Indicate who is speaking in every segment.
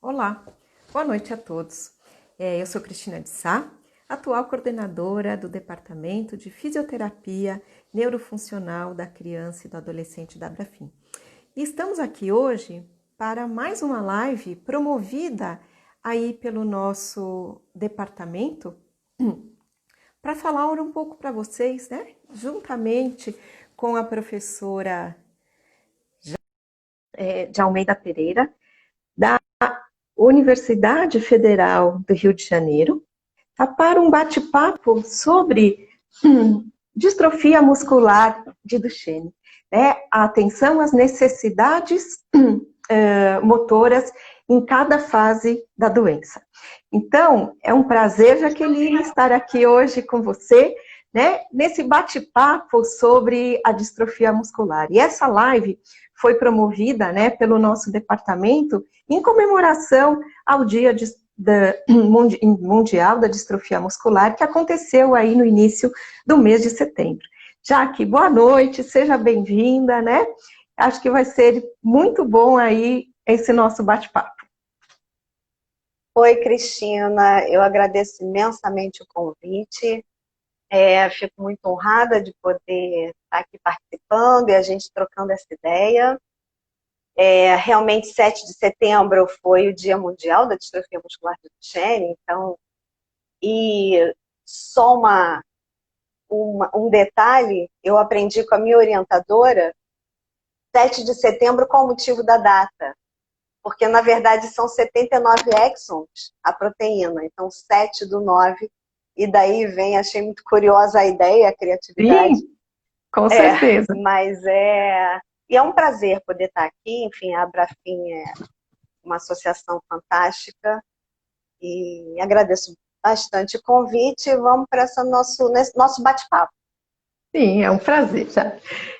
Speaker 1: Olá, boa noite a todos. Eu sou Cristina de Sá, atual coordenadora do Departamento de Fisioterapia Neurofuncional da Criança e do Adolescente da Abrafim. E estamos aqui hoje para mais uma live promovida aí pelo nosso departamento para falar um pouco para vocês, né? Juntamente com a professora de Almeida Pereira, da Universidade Federal do Rio de Janeiro, para um bate-papo sobre distrofia muscular de Duchenne. Né? A atenção às necessidades motoras em cada fase da doença. Então, é um prazer, Jaqueline, estar aqui hoje com você, né, nesse bate-papo sobre a distrofia muscular. E essa live foi promovida, né, pelo nosso departamento em comemoração ao Dia Mundial da Distrofia Muscular, que aconteceu aí no início do mês de setembro. Jaque, boa noite, seja bem-vinda, né? Acho que vai ser muito bom aí esse nosso bate-papo.
Speaker 2: Oi, Cristina, eu agradeço imensamente o convite. Fico muito honrada de poder estar aqui participando e a gente trocando essa ideia. Realmente, 7 de setembro foi o Dia Mundial da Distrofia Muscular de Duchenne, então, e só um detalhe, eu aprendi com a minha orientadora, 7 de setembro, qual o motivo da data? Porque, na verdade, são 79 exons a proteína, então 7 do 9, e daí vem, achei muito curiosa a ideia, a criatividade.
Speaker 1: Sim, com certeza.
Speaker 2: Mas e é um prazer poder estar aqui, enfim, a Abrafim é uma associação fantástica, e agradeço bastante o convite, vamos para nesse nosso bate-papo.
Speaker 1: Sim, é um prazer, já.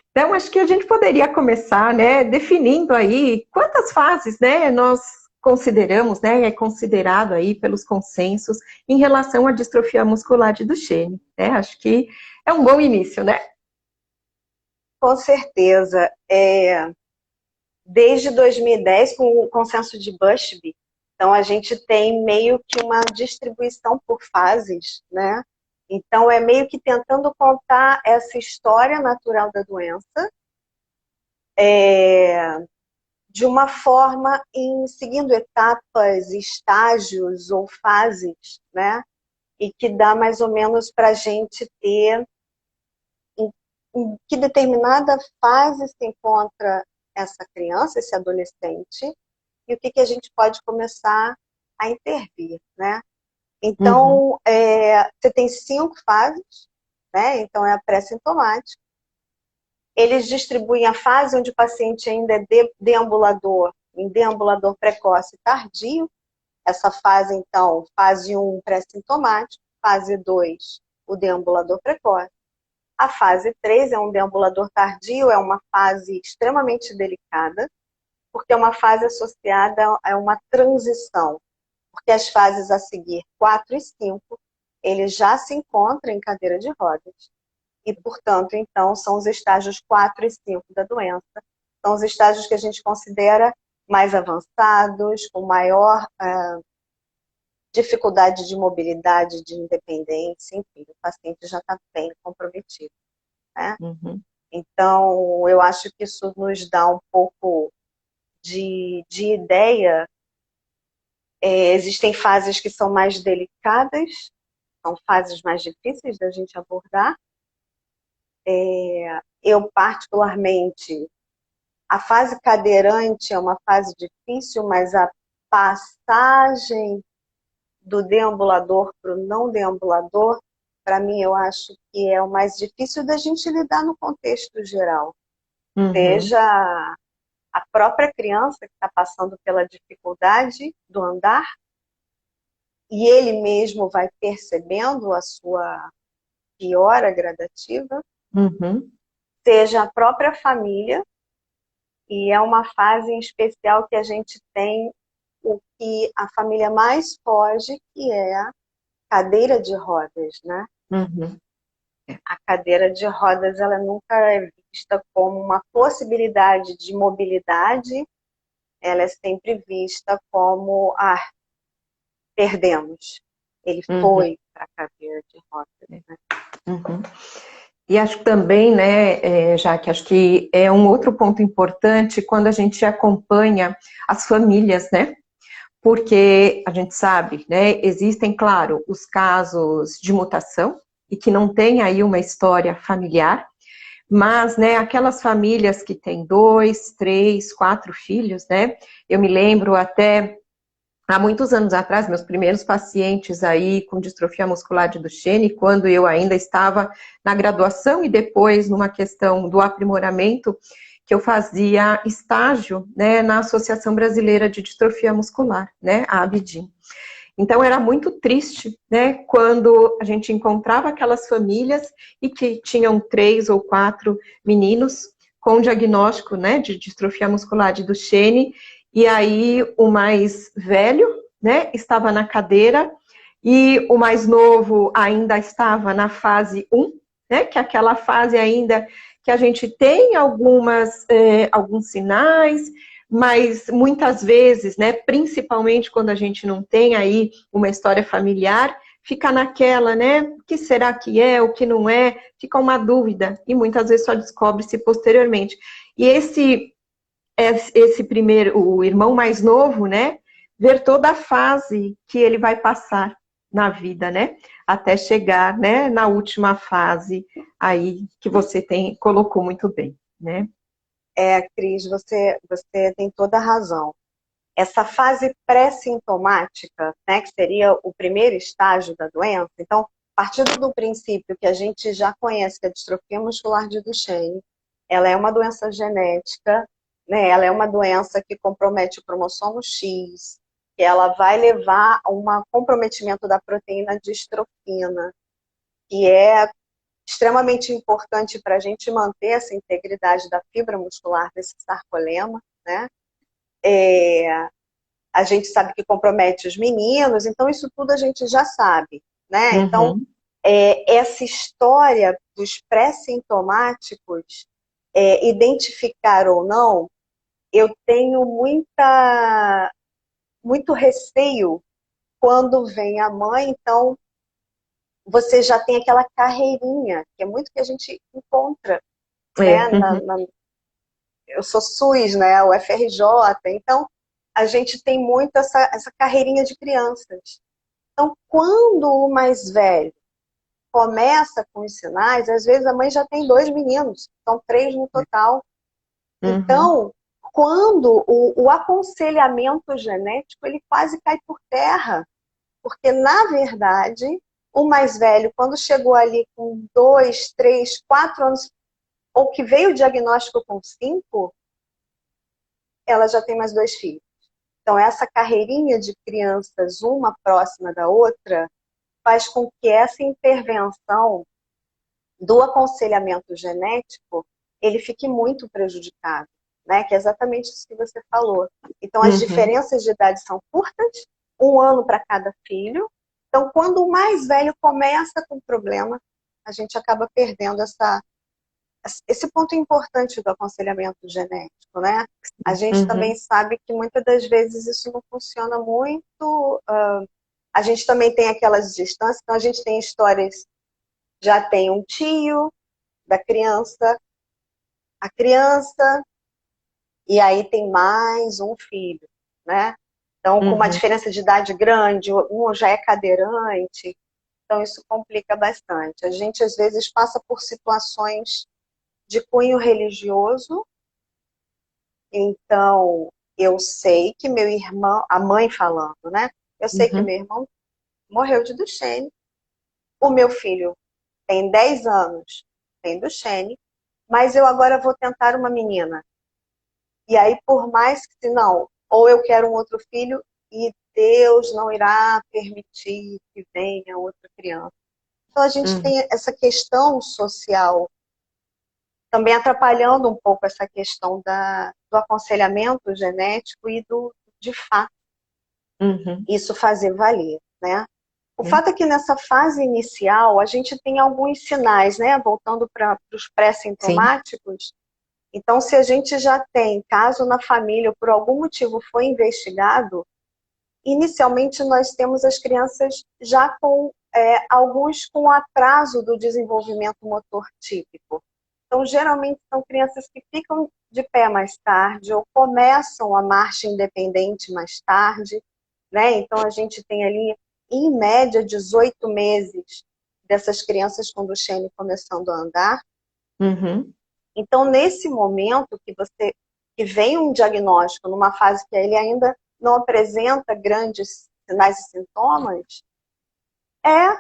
Speaker 1: Então, acho que a gente poderia começar, né, definindo aí quantas fases, né, nós consideramos, né, é considerado aí pelos consensos em relação à distrofia muscular de Duchenne, né? Acho que é um bom início, né?
Speaker 2: Com certeza. Desde 2010, com o consenso de Bushby, então a gente tem meio que uma distribuição por fases, né? Então é meio que tentando contar essa história natural da doença, de uma forma seguindo etapas, estágios ou fases, né? E que dá mais ou menos para a gente ter em que determinada fase se encontra essa criança, esse adolescente, e o que a gente pode começar a intervir, né?
Speaker 1: Uhum.
Speaker 2: Então, você tem 5 fases, né? Então, é a pré-sintomática. Eles distribuem a fase onde o paciente ainda é deambulador, em deambulador precoce e tardio. Essa fase, então, fase 1, pré-sintomático. Fase 2, o deambulador precoce. A fase 3 é um deambulador tardio, é uma fase extremamente delicada, porque é uma fase associada a uma transição. Porque as fases a seguir, 4 e 5, ele já se encontra em cadeira de rodas. E, portanto, então, são os estágios 4 e 5 da doença. São os estágios que a gente considera mais avançados, com maior dificuldade de mobilidade, de independência, enfim, o paciente já está bem comprometido, né?
Speaker 1: Uhum.
Speaker 2: Então, eu acho que isso nos dá um pouco de ideia. Existem fases que são mais delicadas, são fases mais difíceis da gente abordar. Eu, particularmente, a fase cadeirante é uma fase difícil, mas a passagem do deambulador para o não deambulador, para mim, eu acho que é o mais difícil da gente lidar no contexto geral.
Speaker 1: Uhum.
Speaker 2: Seja a própria criança que está passando pela dificuldade do andar, e ele mesmo vai percebendo a sua piora gradativa,
Speaker 1: Uhum.
Speaker 2: seja a própria família, e é uma fase em especial que a gente tem o que a família mais foge, que é a cadeira de rodas, né?
Speaker 1: Uhum.
Speaker 2: A cadeira de rodas, ela nunca é vista como uma possibilidade de mobilidade ela é sempre vista como, perdemos. Ele
Speaker 1: Uhum.
Speaker 2: foi para a cadeia de Rotterdam, né?
Speaker 1: Uhum. E acho que também, né, Jaque, acho que é um outro ponto importante quando a gente acompanha as famílias, né? Porque a gente sabe, né, existem, claro, os casos de mutação e que não tem aí uma história familiar, mas, né, aquelas famílias que têm 2, 3, 4 filhos, né? Eu me lembro até há muitos anos atrás, meus primeiros pacientes aí com distrofia muscular de Duchenne, quando eu ainda estava na graduação e depois numa questão do aprimoramento, que eu fazia estágio, né, na Associação Brasileira de Distrofia Muscular, né, a ABDIM. Então era muito triste, né, quando a gente encontrava aquelas famílias e que tinham 3 ou 4 meninos com diagnóstico, né, de distrofia muscular de Duchenne, e aí o mais velho, né, estava na cadeira e o mais novo ainda estava na fase 1, né, que é aquela fase ainda que a gente tem alguns sinais, mas muitas vezes, né, principalmente quando a gente não tem aí uma história familiar, fica naquela, né, o que será que é, o que não é, fica uma dúvida, e muitas vezes só descobre-se posteriormente. E esse primeiro, o irmão mais novo, né, ver toda a fase que ele vai passar na vida, né, até chegar, né, na última fase aí que você colocou muito bem, né.
Speaker 2: Cris, você tem toda a razão. Essa fase pré-sintomática, né, que seria o primeiro estágio da doença, então, partindo do princípio que a gente já conhece que a distrofia muscular de Duchenne, ela é uma doença genética, né, ela é uma doença que compromete o cromossomo X, que ela vai levar a um comprometimento da proteína distrofina, que é extremamente importante para a gente manter essa integridade da fibra muscular desse sarcolema, né? A gente sabe que compromete os meninos, então isso tudo a gente já sabe, né? Então,
Speaker 1: Uhum.
Speaker 2: essa história dos pré-sintomáticos, identificar ou não, eu tenho muito receio quando vem a mãe, então você já tem aquela carreirinha, que é muito que a gente encontra, né?
Speaker 1: Uhum.
Speaker 2: Eu sou SUS, né? O FRJ, então a gente tem muito essa carreirinha de crianças. Então, quando o mais velho começa com os sinais, às vezes a mãe já tem 2 meninos, são 3 no total.
Speaker 1: Uhum.
Speaker 2: Então, quando o aconselhamento genético, ele quase cai por terra, porque, na verdade, o mais velho, quando chegou ali com 2, 3, 4 anos, ou que veio o diagnóstico com 5, ela já tem mais 2 filhos. Então, essa carreirinha de crianças, uma próxima da outra, faz com que essa intervenção do aconselhamento genético, ele fique muito prejudicado, né? Que é exatamente isso que você falou. Então, as
Speaker 1: Uhum.
Speaker 2: diferenças de idade são curtas, 1 ano para cada filho. Então, quando o mais velho começa com problema, a gente acaba perdendo esse ponto importante do aconselhamento genético, né? A gente também
Speaker 1: Uhum.
Speaker 2: sabe que muitas das vezes isso não funciona muito. A gente também tem aquelas distâncias, então a gente tem histórias, já tem um tio da criança, a criança, e aí tem mais um filho, né? Então, com uma
Speaker 1: Uhum.
Speaker 2: diferença de idade grande, um já é cadeirante, então isso complica bastante. A gente, às vezes, passa por situações de cunho religioso, então eu sei que meu irmão, a mãe falando, né? Eu sei que
Speaker 1: Uhum.
Speaker 2: meu irmão morreu de Duchenne, o meu filho tem 10 anos, tem Duchenne, mas eu agora vou tentar uma menina. E aí, por mais que não, ou eu quero um outro filho e Deus não irá permitir que venha outra criança. Então a gente
Speaker 1: Uhum.
Speaker 2: tem essa questão social também atrapalhando um pouco essa questão do aconselhamento genético e de fato,
Speaker 1: Uhum.
Speaker 2: isso fazer valer, né? O
Speaker 1: Uhum.
Speaker 2: fato é que nessa fase inicial a gente tem alguns sinais, né? Voltando para os
Speaker 1: Sim.
Speaker 2: pré-sintomáticos, Então, se a gente já tem caso na família, ou por algum motivo foi investigado, inicialmente nós temos as crianças já com alguns com atraso do desenvolvimento motor típico. Então, geralmente são crianças que ficam de pé mais tarde ou começam a marcha independente mais tarde, né? Então, a gente tem ali, em média, 18 meses dessas crianças com Duchenne começando a andar.
Speaker 1: Uhum.
Speaker 2: Então, nesse momento que vem um diagnóstico numa fase que ele ainda não apresenta grandes sinais e sintomas, é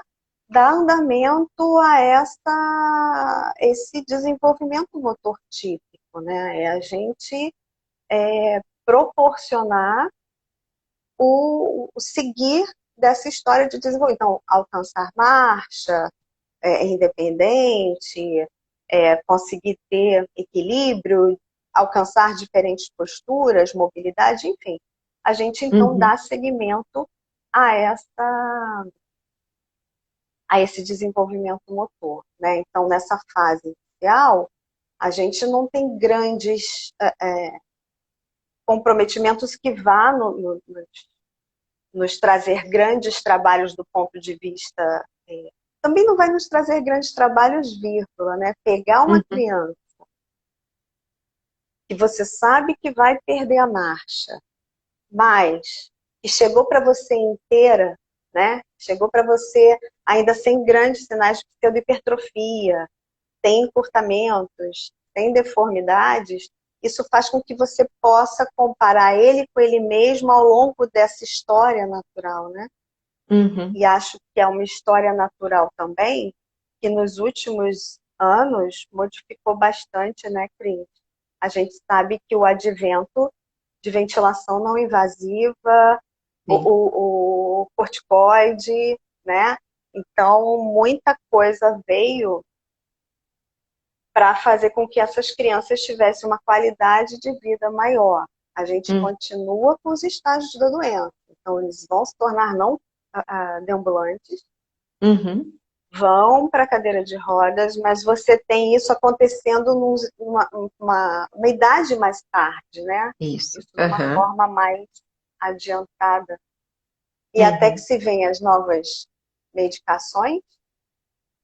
Speaker 2: dar andamento a esse desenvolvimento motor típico, né? É a gente proporcionar o seguir dessa história de desenvolvimento. Então, alcançar marcha, independente, conseguir ter equilíbrio, alcançar diferentes posturas, mobilidade, enfim. A gente, então,
Speaker 1: Uhum.
Speaker 2: dá seguimento a esse desenvolvimento motor, né? Então, nessa fase inicial, a gente não tem grandes comprometimentos que vá nos trazer grandes trabalhos do ponto de vista... também não vai nos trazer grandes trabalhos vírgula, né? Pegar uma
Speaker 1: Uhum.
Speaker 2: criança que você sabe que vai perder a marcha, mas que chegou para você inteira, né? Chegou para você ainda sem grandes sinais de pseudohipertrofia, tem encurtamentos, tem deformidades, isso faz com que você possa comparar ele com ele mesmo ao longo dessa história natural, né?
Speaker 1: Uhum.
Speaker 2: E acho que é uma história natural também, que nos últimos anos modificou bastante, né, Cris? A gente sabe que o advento de ventilação não invasiva,
Speaker 1: Sim.
Speaker 2: o corticoide, né? Então, muita coisa veio para fazer com que essas crianças tivessem uma qualidade de vida maior. A gente
Speaker 1: Uhum.
Speaker 2: continua com os estágios da doença. Então, eles vão se tornar não deambulantes,
Speaker 1: Uhum.
Speaker 2: vão para a cadeira de rodas, mas você tem isso acontecendo numa idade mais tarde, né?
Speaker 1: Isso.
Speaker 2: Isso de uma
Speaker 1: Uhum.
Speaker 2: forma mais adiantada. E até que
Speaker 1: Uhum.
Speaker 2: se venham as novas medicações,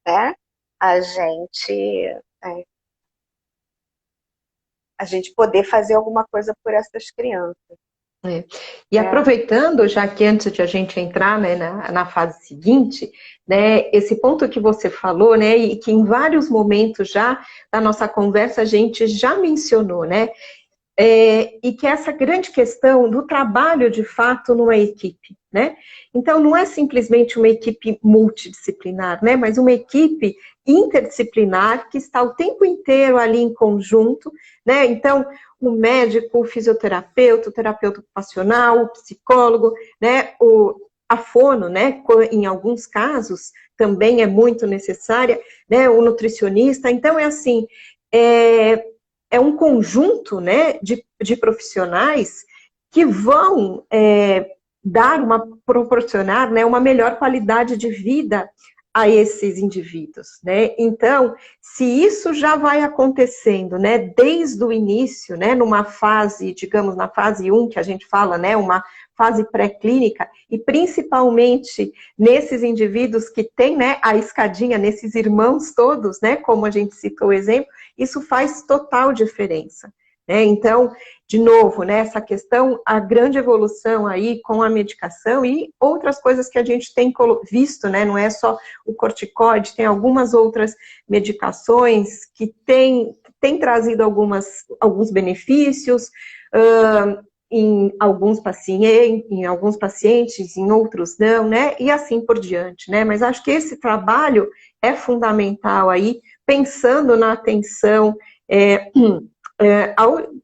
Speaker 2: né? A gente, é, a gente poder fazer alguma coisa por essas crianças.
Speaker 1: É. E
Speaker 2: Né?
Speaker 1: aproveitando, já que antes de a gente entrar, né, na fase seguinte, né, esse ponto que você falou, né, e que em vários momentos já da nossa conversa a gente já mencionou, né, e que é essa grande questão do trabalho de fato numa equipe, né? Então não é simplesmente uma equipe multidisciplinar, né? Mas uma equipe interdisciplinar que está o tempo inteiro ali em conjunto, né? Então o médico, o fisioterapeuta, o terapeuta ocupacional, o psicólogo, né? A fono, né? Em alguns casos também é muito necessária, né? O nutricionista. Então é assim. É um conjunto, né, de profissionais que vão proporcionar, né, uma melhor qualidade de vida a esses indivíduos, né? Então, se isso já vai acontecendo, né, desde o início, né, numa fase, digamos, na fase 1 que a gente fala, né, uma fase pré-clínica, e principalmente nesses indivíduos que têm, né, a escadinha, nesses irmãos todos, né, como a gente citou o exemplo, isso faz total diferença. Né? Então, de novo, né, essa questão, a grande evolução aí com a medicação e outras coisas que a gente tem visto, né, não é só o corticoide, tem algumas outras medicações que têm trazido alguns benefícios, em alguns pacientes, em outros não, né, e assim por diante, né, mas acho que esse trabalho é fundamental aí, pensando na atenção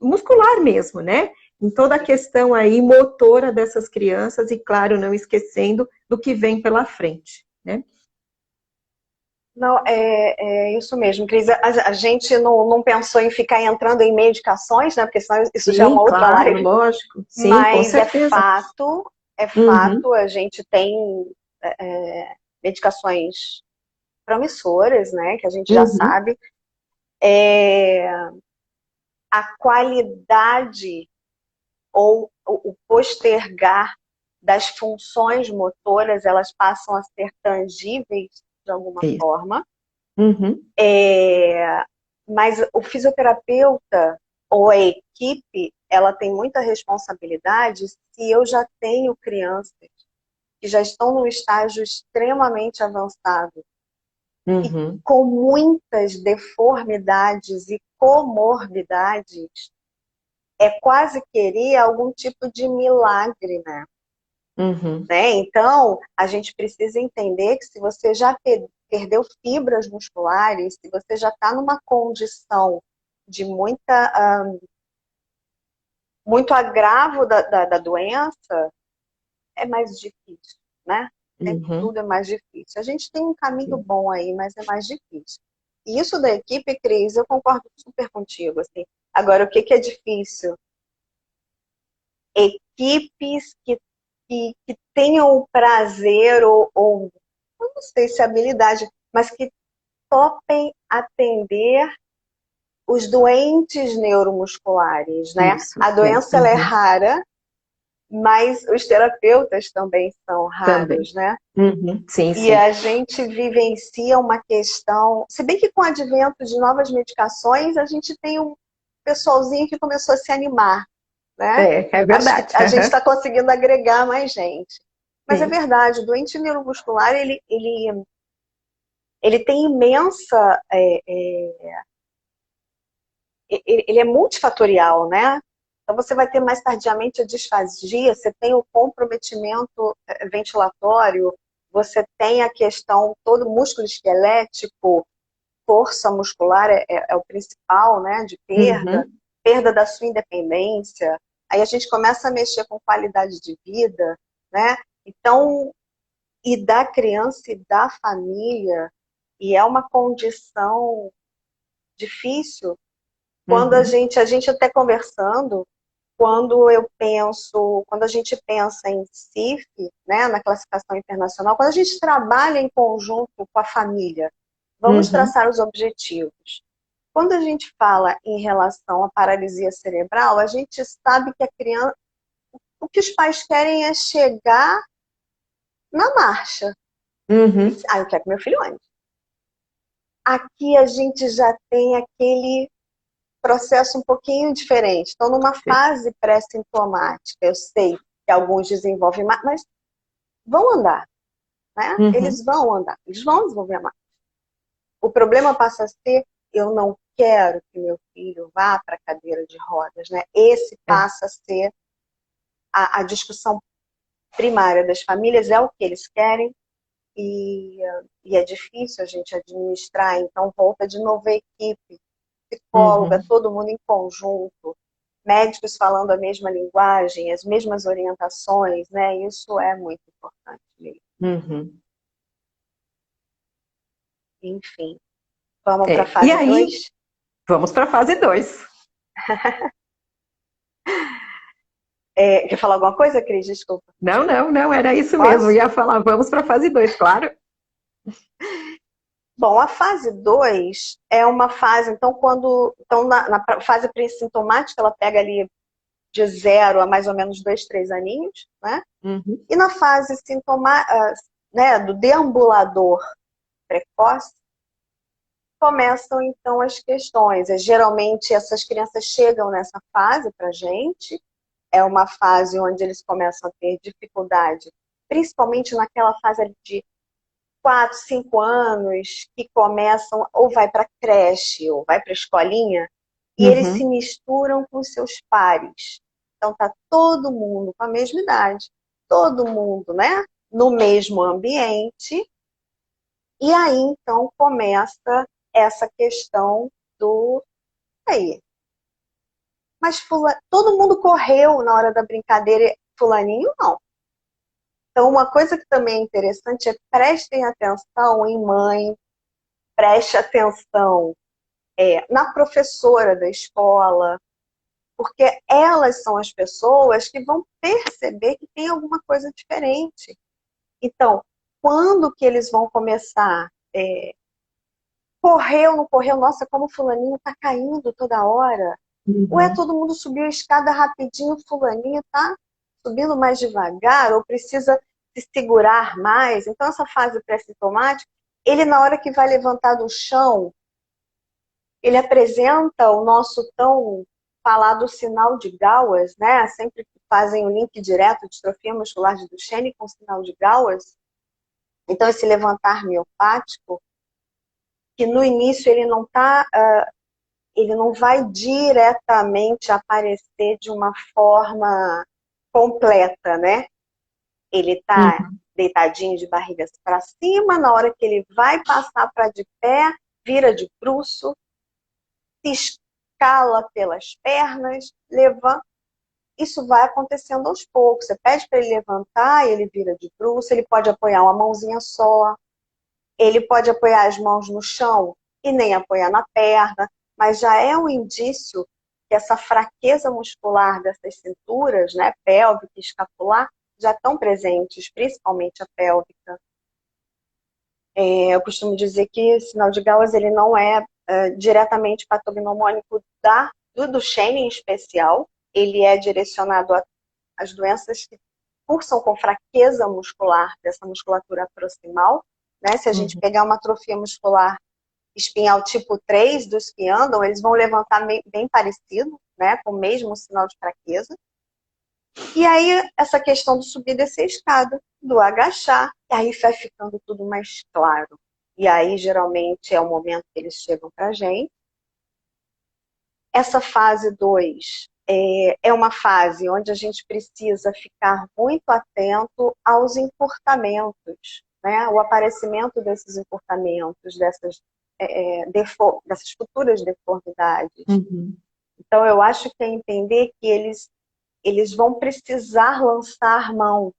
Speaker 1: muscular mesmo, né? Em toda a questão aí motora dessas crianças e, claro, não esquecendo do que vem pela frente, né?
Speaker 2: Não, é isso mesmo, Cris. A gente não pensou em ficar entrando em medicações, né? Porque senão isso já é uma
Speaker 1: Sim,
Speaker 2: outra
Speaker 1: claro,
Speaker 2: live.
Speaker 1: lógico. Sim, com
Speaker 2: Mas
Speaker 1: certeza.
Speaker 2: é
Speaker 1: Uhum,
Speaker 2: fato, a gente tem medicações promissoras, né? Que a gente já
Speaker 1: uhum,
Speaker 2: sabe. É, a qualidade ou o postergar das funções motoras, elas passam a ser tangíveis de alguma
Speaker 1: Isso.
Speaker 2: forma.
Speaker 1: Uhum.
Speaker 2: Mas o fisioterapeuta ou a equipe, ela tem muita responsabilidade se eu já tenho crianças que já estão num estágio extremamente avançado
Speaker 1: Uhum.
Speaker 2: e com muitas deformidades e comorbidades, é quase querer algum tipo de milagre, né?
Speaker 1: Uhum.
Speaker 2: Então, a gente precisa entender que se você já perdeu fibras musculares, se você já está numa condição de muito agravo da doença, é mais difícil, né? Sempre
Speaker 1: Uhum.
Speaker 2: tudo é mais difícil. A gente tem um caminho bom aí, mas é mais difícil. E isso da equipe, Cris, eu concordo super contigo. Assim. Agora, o que é difícil? Equipes que tenham o prazer ou eu não sei se é habilidade, mas que topem atender os doentes neuromusculares, né?
Speaker 1: Isso.
Speaker 2: A doença ela é
Speaker 1: Uhum.
Speaker 2: rara, mas os terapeutas também são
Speaker 1: Também.
Speaker 2: raros, né?
Speaker 1: Uhum. Sim,
Speaker 2: E
Speaker 1: sim.
Speaker 2: a gente vivencia uma questão, se bem que com o advento de novas medicações, a gente tem um pessoalzinho que começou a se animar, né?
Speaker 1: É
Speaker 2: Acho que
Speaker 1: verdade.
Speaker 2: a gente está conseguindo agregar mais gente. Mas é
Speaker 1: Sim.
Speaker 2: verdade, o doente neuromuscular, ele tem imensa... ele é multifatorial, né? Então você vai ter mais tardiamente a disfagia, você tem o comprometimento ventilatório, você tem a questão todo músculo esquelético, força muscular é o principal, né, de perda,
Speaker 1: Uhum.
Speaker 2: perda da sua independência. Aí a gente começa a mexer com qualidade de vida, né? Então, e da criança e da família, e é uma condição difícil quando
Speaker 1: Uhum.
Speaker 2: a gente até conversando, quando a gente pensa em CIF, né, na classificação internacional, quando a gente trabalha em conjunto com a família, vamos
Speaker 1: Uhum.
Speaker 2: traçar os objetivos. Quando a gente fala em relação à paralisia cerebral, a gente sabe que a criança, o que os pais querem é chegar na marcha.
Speaker 1: Uhum.
Speaker 2: Eu quero que meu filho ande. Aqui a gente já tem aquele processo um pouquinho diferente. Estão numa fase pré-sintomática. Eu sei que alguns desenvolvem, mas vão andar, né?
Speaker 1: Uhum.
Speaker 2: Eles vão andar, eles vão desenvolver a marcha. O problema passa a ser, eu não quero que meu filho vá para a cadeira de rodas, né? Esse
Speaker 1: É.
Speaker 2: passa a ser a discussão primária das famílias, é o que eles querem, e é difícil a gente administrar, então volta de novo a equipe, psicóloga,
Speaker 1: Uhum.
Speaker 2: todo mundo em conjunto, médicos falando a mesma linguagem, as mesmas orientações, né? Isso é muito importante mesmo.
Speaker 1: Uhum.
Speaker 2: Enfim, vamos para a
Speaker 1: E
Speaker 2: fase
Speaker 1: aí,
Speaker 2: 2.
Speaker 1: vamos para a fase 2.
Speaker 2: Quer falar alguma coisa, Cris? Desculpa.
Speaker 1: Não, não, não, era isso mesmo. Eu
Speaker 2: Posso?
Speaker 1: ia falar, vamos para a fase 2, claro.
Speaker 2: Bom, a fase 2 é uma fase, então na fase pré-sintomática, ela pega ali de 0 a mais ou menos 2, 3 aninhos, né?
Speaker 1: Uhum.
Speaker 2: E na fase né, do deambulador precoce, começam então as questões. Geralmente essas crianças chegam nessa fase para a gente, é uma fase onde eles começam a ter dificuldade, principalmente naquela fase ali de 4, 5 anos, que começam, ou vai para creche, ou vai para escolinha, e eles se
Speaker 1: Uhum.
Speaker 2: misturam com seus pares. Então tá todo mundo com a mesma idade, todo mundo, né, no mesmo ambiente, e aí então começa essa questão do aí. Mas todo mundo correu na hora da brincadeira, fulaninho não. Então uma coisa que também é interessante é prestem atenção em mãe, preste atenção na professora da escola, porque elas são as pessoas que vão perceber que tem alguma coisa diferente. Então, quando que eles vão começar? Correu, não correu? Nossa, como o fulaninho está caindo toda hora. Ou é
Speaker 1: Uhum.
Speaker 2: todo mundo subiu a escada rapidinho, fulaninho tá subindo mais devagar, ou precisa se segurar mais. Então, essa fase pré-sintomática, ele na hora que vai levantar do chão, ele apresenta o nosso tão falado sinal de Gauss, né? Sempre que fazem o link direto de distrofia muscular de Duchenne com sinal de Gauss. Então, esse levantar miopático, que no início ele não tá, ele não vai diretamente aparecer de uma forma completa, né? Ele tá
Speaker 1: Uhum.
Speaker 2: deitadinho de barriga para cima, na hora que ele vai passar para de pé, vira de bruço, se escala pelas pernas, levanta. Isso vai acontecendo aos poucos. Você pede para ele levantar, ele vira de bruço, ele pode apoiar uma mãozinha só, ele pode apoiar as mãos no chão e nem apoiar na perna, mas já é um indício que essa fraqueza muscular dessas cinturas, né, pélvica e escapular, já estão presentes, principalmente a pélvica. Eu costumo dizer que o sinal de Gauss ele não é diretamente patognomônico do Duchenne em especial, ele é direcionado às doenças que cursam com fraqueza muscular dessa musculatura proximal, né? Se a gente
Speaker 1: Uhum.
Speaker 2: pegar uma atrofia muscular espinhal tipo 3 dos que andam, eles vão levantar bem parecido, né? Com o mesmo sinal de fraqueza. E aí, essa questão do subir e descer a escada, do agachar, e aí vai ficando tudo mais claro. E aí, geralmente, é o momento que eles chegam para a gente. Essa fase 2 é uma fase onde a gente precisa ficar muito atento aos encurtamentos, né? O aparecimento desses encurtamentos, dessas futuras deformidades.
Speaker 1: Uhum.
Speaker 2: Então, eu acho que é entender que eles vão precisar lançar mão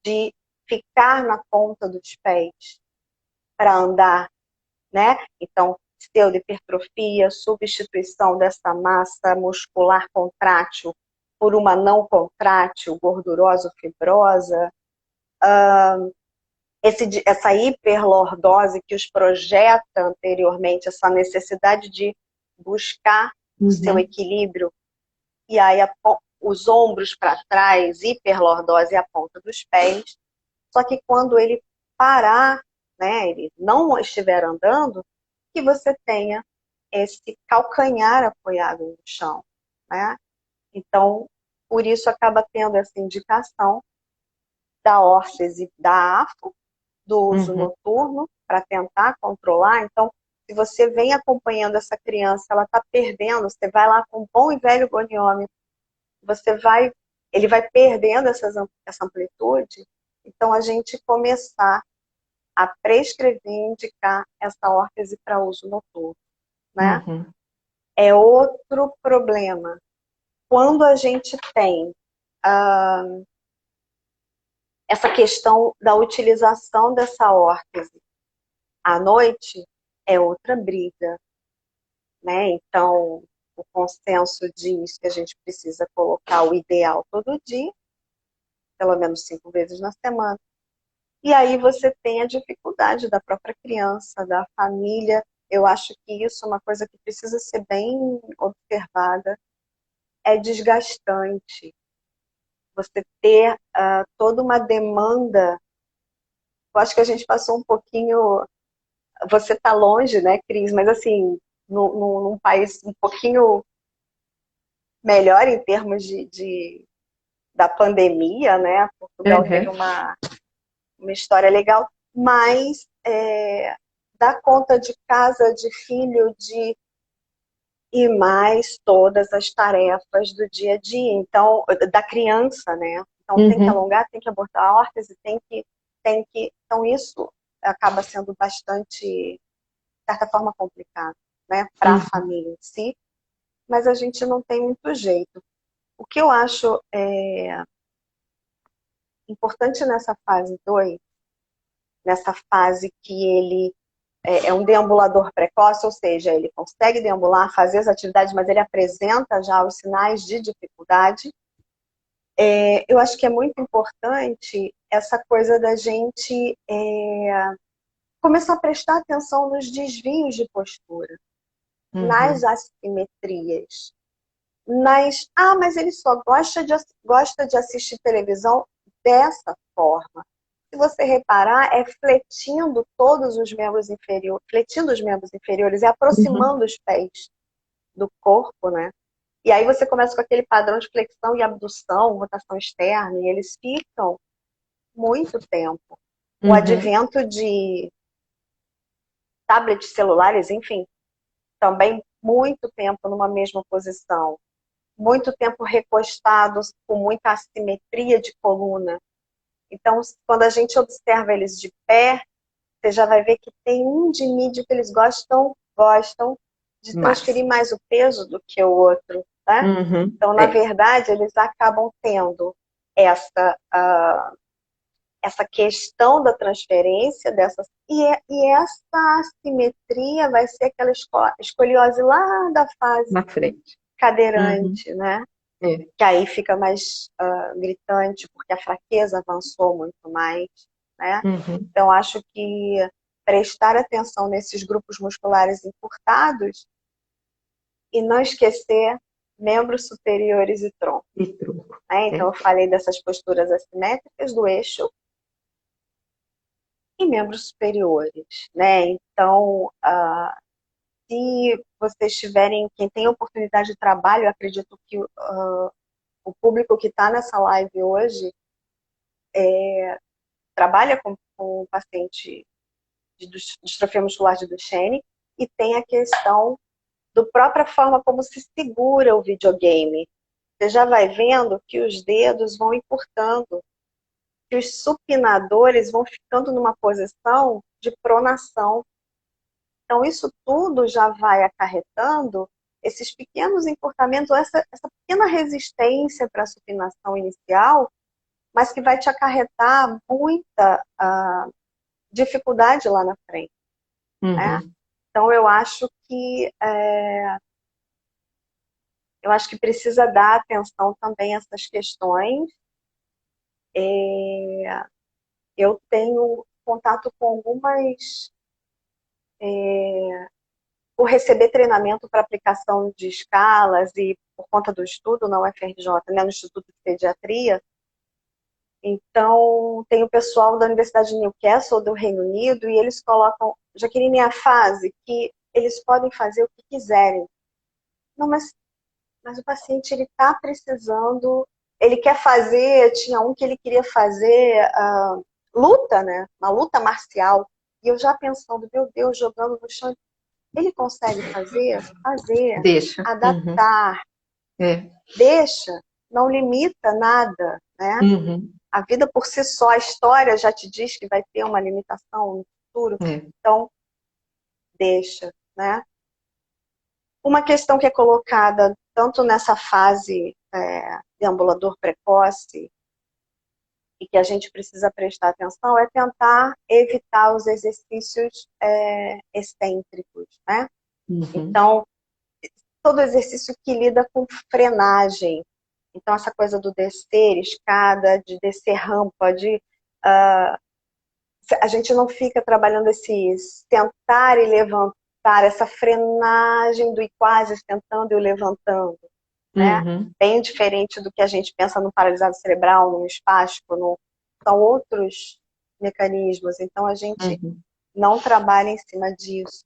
Speaker 2: de ficar na ponta dos pés para andar, né? Então, pseudohipertrofia, substituição dessa massa muscular contrátil por uma não contrátil, gordurosa ou fibrosa, essa hiperlordose que os projeta anteriormente, essa necessidade de buscar o seu
Speaker 1: Uhum.
Speaker 2: equilíbrio, e aí os ombros para trás, hiperlordose e a ponta dos pés. Só que quando ele parar, né, ele não estiver andando, que você tenha esse calcanhar apoiado no chão, né? Então, por isso acaba tendo essa indicação da órtese da AFO, do uso
Speaker 1: Uhum.
Speaker 2: noturno, para tentar controlar. Então, se você vem acompanhando essa criança, ela está perdendo, você vai lá com um bom e velho goniômetro, ele vai perdendo essa amplitude, então a gente começar a prescrever e indicar essa órtese para uso noturno, né?
Speaker 1: Uhum.
Speaker 2: É outro problema. Quando a gente tem ah, essa questão da utilização dessa órtese à noite, é outra briga, né? Então, o consenso diz que a gente precisa colocar o ideal todo dia, pelo menos 5 vezes na semana. E aí você tem a dificuldade da própria criança, da família. Eu acho que isso é uma coisa que precisa ser bem observada. É desgastante você ter toda uma demanda. Eu acho que a gente passou um pouquinho. Você está longe, né, Cris? Mas assim, num país um pouquinho melhor em termos da pandemia, né? Portugal teve
Speaker 1: Uhum.
Speaker 2: uma história legal, mas dar conta de casa, de filho, e mais todas as tarefas do dia a dia, então, da criança, né? Então tem que
Speaker 1: Uhum.
Speaker 2: alongar, tem que abortar a órtese, então isso acaba sendo bastante, de certa forma, complicado, né? Para a
Speaker 1: Uhum.
Speaker 2: família em si, mas a gente não tem muito jeito. O que eu acho importante nessa fase 2, nessa fase que ele é um deambulador precoce, ou seja, ele consegue deambular, fazer as atividades, mas ele apresenta já os sinais de dificuldade. Eu acho que é muito importante essa coisa da gente começar a prestar atenção nos desvios de postura, nas
Speaker 1: Uhum.
Speaker 2: assimetrias. mas ele só gosta de assistir televisão dessa forma. Se você reparar, é fletindo todos os membros inferiores, fletindo os membros inferiores e aproximando os pés do corpo, né? E aí você começa com aquele padrão de flexão e abdução, rotação externa, e eles ficam muito tempo. O advento de tablets celulares, enfim, também muito tempo numa mesma posição. Muito tempo recostados, com muita assimetria de coluna. Então, quando a gente observa eles de pé, você já vai ver que tem um de mídia que eles gostam de transferir mais o peso do que o outro, tá? Então, na verdade, eles acabam tendo essa questão da transferência e essa assimetria vai ser aquela escoliose lá da fase
Speaker 1: na frente,
Speaker 2: cadeirante, né? Que aí fica mais gritante, porque a fraqueza avançou muito mais, né? Então, acho que prestar atenção nesses grupos musculares encurtados e não esquecer membros superiores e tronco. Né? Então, eu falei dessas posturas assimétricas do eixo e membros superiores, né? Então, se vocês tiverem, quem tem oportunidade de trabalho, eu acredito que o público que está nessa live hoje trabalha com o paciente de distrofia muscular de Duchenne e tem a questão da própria forma como se segura o videogame. Você já vai vendo que os dedos vão encurtando, que os supinadores vão ficando numa posição de pronação. Então, isso tudo já vai acarretando esses pequenos encurtamentos, essa pequena resistência para a supinação inicial, mas que vai te acarretar muita dificuldade lá na frente. Né? Então, eu acho que precisa dar atenção também a essas questões. Eu tenho contato com algumas... por receber treinamento para aplicação de escalas e por conta do estudo na UFRJ, né, no Instituto de Pediatria. Então, tem o pessoal da Universidade de Newcastle, do Reino Unido, e eles colocam, Jaqueline, a fase que eles podem fazer o que quiserem. Não, mas o paciente ele está precisando, ele quer fazer, tinha um que ele queria fazer luta, né? Uma luta marcial. E eu já pensando, meu Deus, jogando no chão, ele consegue fazer? Fazer.
Speaker 1: Deixa.
Speaker 2: Adaptar. Deixa. Não limita nada, né? A vida por si só, a história já te diz que vai ter uma limitação no futuro. Então, deixa, né? Uma questão que é colocada tanto nessa fase deambulador precoce e que a gente precisa prestar atenção é tentar evitar os exercícios excêntricos, né? Então, todo exercício que lida com frenagem. Então, essa coisa do descer escada, de descer rampa, a gente não fica trabalhando esses tentar e levantar, essa frenagem do ir quase tentando e o levantando. Né? Bem diferente do que a gente pensa no paralisado cerebral, no espástico, são outros mecanismos. Então, a gente não trabalha em cima disso.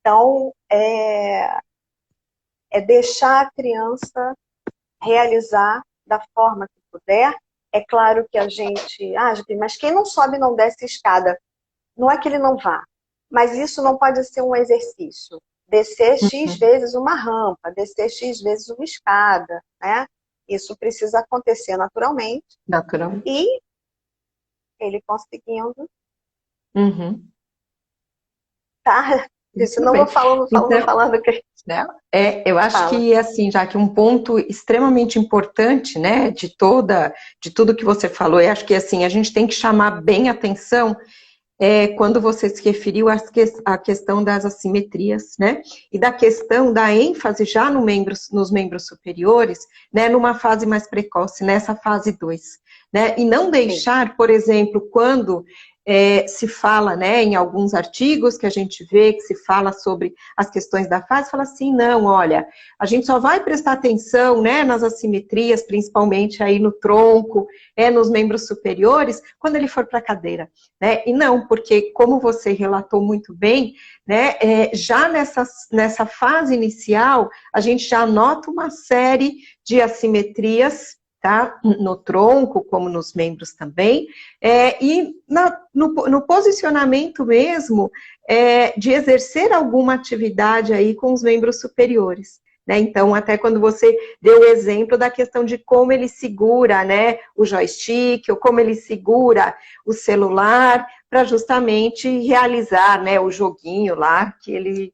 Speaker 2: Então, é deixar a criança realizar da forma que puder. É claro que a gente... mas quem não sobe não desce escada. Não é que ele não vá, mas isso não pode ser um exercício. Descer X vezes uma rampa, descer X vezes uma escada, né? Isso precisa acontecer naturalmente. E ele conseguindo... Tá? Senão eu vou falando.
Speaker 1: Eu acho que, assim, já que um ponto extremamente importante, né, de tudo que você falou, eu acho que, assim, a gente tem que chamar bem atenção quando você se referiu à questão das assimetrias, né, e da questão da ênfase já nos membros superiores, né, numa fase mais precoce, nessa fase 2, né, e não deixar, por exemplo, quando se fala, né, em alguns artigos que a gente vê que se fala sobre as questões da fase, fala assim, não, olha, a gente só vai prestar atenção, né, nas assimetrias, principalmente aí no tronco, nos membros superiores, quando ele for para a cadeira, né, e não, porque como você relatou muito bem, né, já nessa fase inicial, a gente já nota uma série de assimetrias, tá? No tronco, como nos membros também, e no posicionamento mesmo de exercer alguma atividade aí com os membros superiores. Né? Então, até quando você deu o exemplo da questão de como ele segura, né, o joystick, ou como ele segura o celular, para justamente realizar, né, o joguinho lá que ele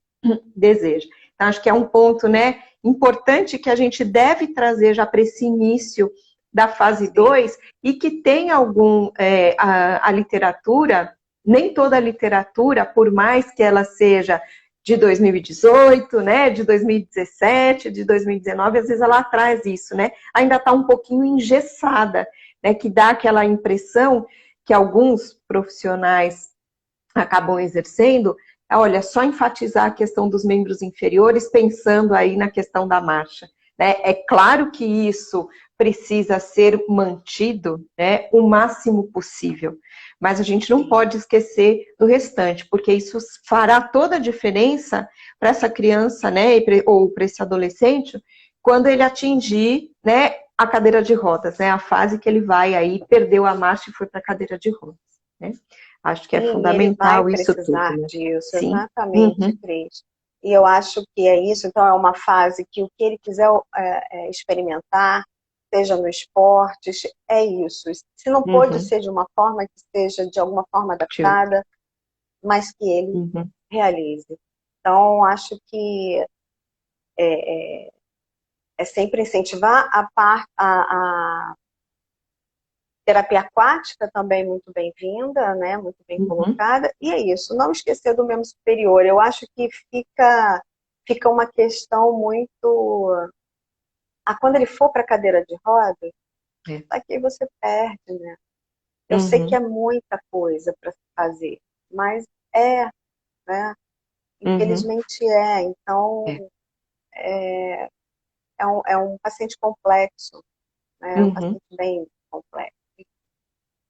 Speaker 1: deseja. Então, acho que é um ponto, né, importante que a gente deve trazer já para esse início da fase 2 e que tem a literatura, nem toda a literatura, por mais que ela seja de 2018, né, de 2017, de 2019, às vezes ela traz isso, né, ainda está um pouquinho engessada, né, que dá aquela impressão que alguns profissionais acabam exercendo, olha, só enfatizar a questão dos membros inferiores, pensando aí na questão da marcha. Né? É claro que isso precisa ser mantido, né, o máximo possível, mas a gente não pode esquecer do restante, porque isso fará toda a diferença para essa criança, né, ou para esse adolescente, quando ele atingir, né, a cadeira de rodas, né, a fase que ele vai aí, perdeu a marcha e foi para a cadeira de rodas, né? Acho que é
Speaker 2: Sim, ele vai
Speaker 1: fundamental isso tudo,
Speaker 2: precisar
Speaker 1: né?
Speaker 2: disso,
Speaker 1: Sim.
Speaker 2: exatamente,
Speaker 1: Uhum.
Speaker 2: Cris. E eu acho que é isso, então é uma fase que o que ele quiser experimentar, seja no esporte, é isso. Se não pode
Speaker 1: Uhum.
Speaker 2: ser de uma forma que seja de alguma forma
Speaker 1: Tio.
Speaker 2: adaptada, mas que ele
Speaker 1: Uhum.
Speaker 2: realize. Então, acho que é sempre incentivar a terapia aquática também muito bem-vinda, né? Muito bem
Speaker 1: Uhum.
Speaker 2: colocada. E é isso, não esquecer do membro superior. Eu acho que fica uma questão muito... quando ele for para a cadeira de rodas,
Speaker 1: É.
Speaker 2: aqui você perde, né? Eu sei que
Speaker 1: Uhum.
Speaker 2: é muita coisa para se fazer, mas né?
Speaker 1: Uhum.
Speaker 2: Infelizmente é.
Speaker 1: É.
Speaker 2: Então, é um paciente complexo, né? É um
Speaker 1: Uhum.
Speaker 2: paciente bem complexo.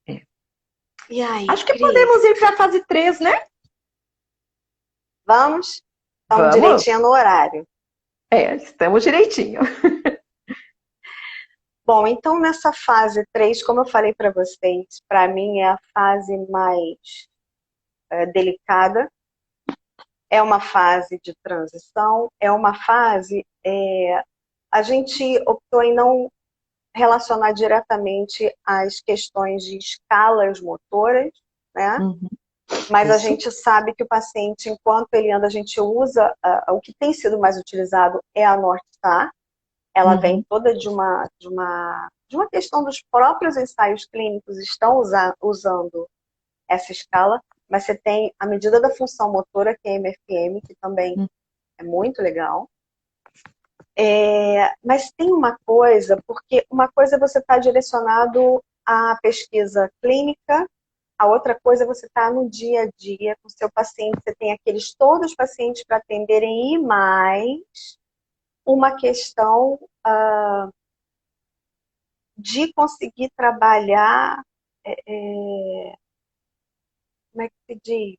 Speaker 1: É.
Speaker 2: E aí,
Speaker 1: Acho que podemos
Speaker 2: Cris?
Speaker 1: ir para a fase 3, né?
Speaker 2: Vamos? Estamos
Speaker 1: Vamos?
Speaker 2: direitinho no horário.
Speaker 1: Estamos direitinho.
Speaker 2: Bom, então nessa fase 3, como eu falei para vocês, para mim é a fase mais delicada, é uma fase de transição, é uma fase. A gente optou em não relacionar diretamente as questões de escalas motoras, né?
Speaker 1: Uhum.
Speaker 2: Mas a
Speaker 1: Isso.
Speaker 2: gente sabe que o paciente, enquanto ele anda, a gente usa, o que tem sido mais utilizado é a North Star. Ela vem
Speaker 1: Uhum.
Speaker 2: toda de uma questão dos próprios ensaios clínicos estão usando essa escala, mas você tem a medida da função motora, que é a MFM, que também é muito legal. Mas tem uma coisa, porque uma coisa é você está direcionado à pesquisa clínica, a outra coisa é você está no dia a dia com o seu paciente, você tem todos os pacientes para atenderem, e mais uma questão de conseguir trabalhar, como é que se diz?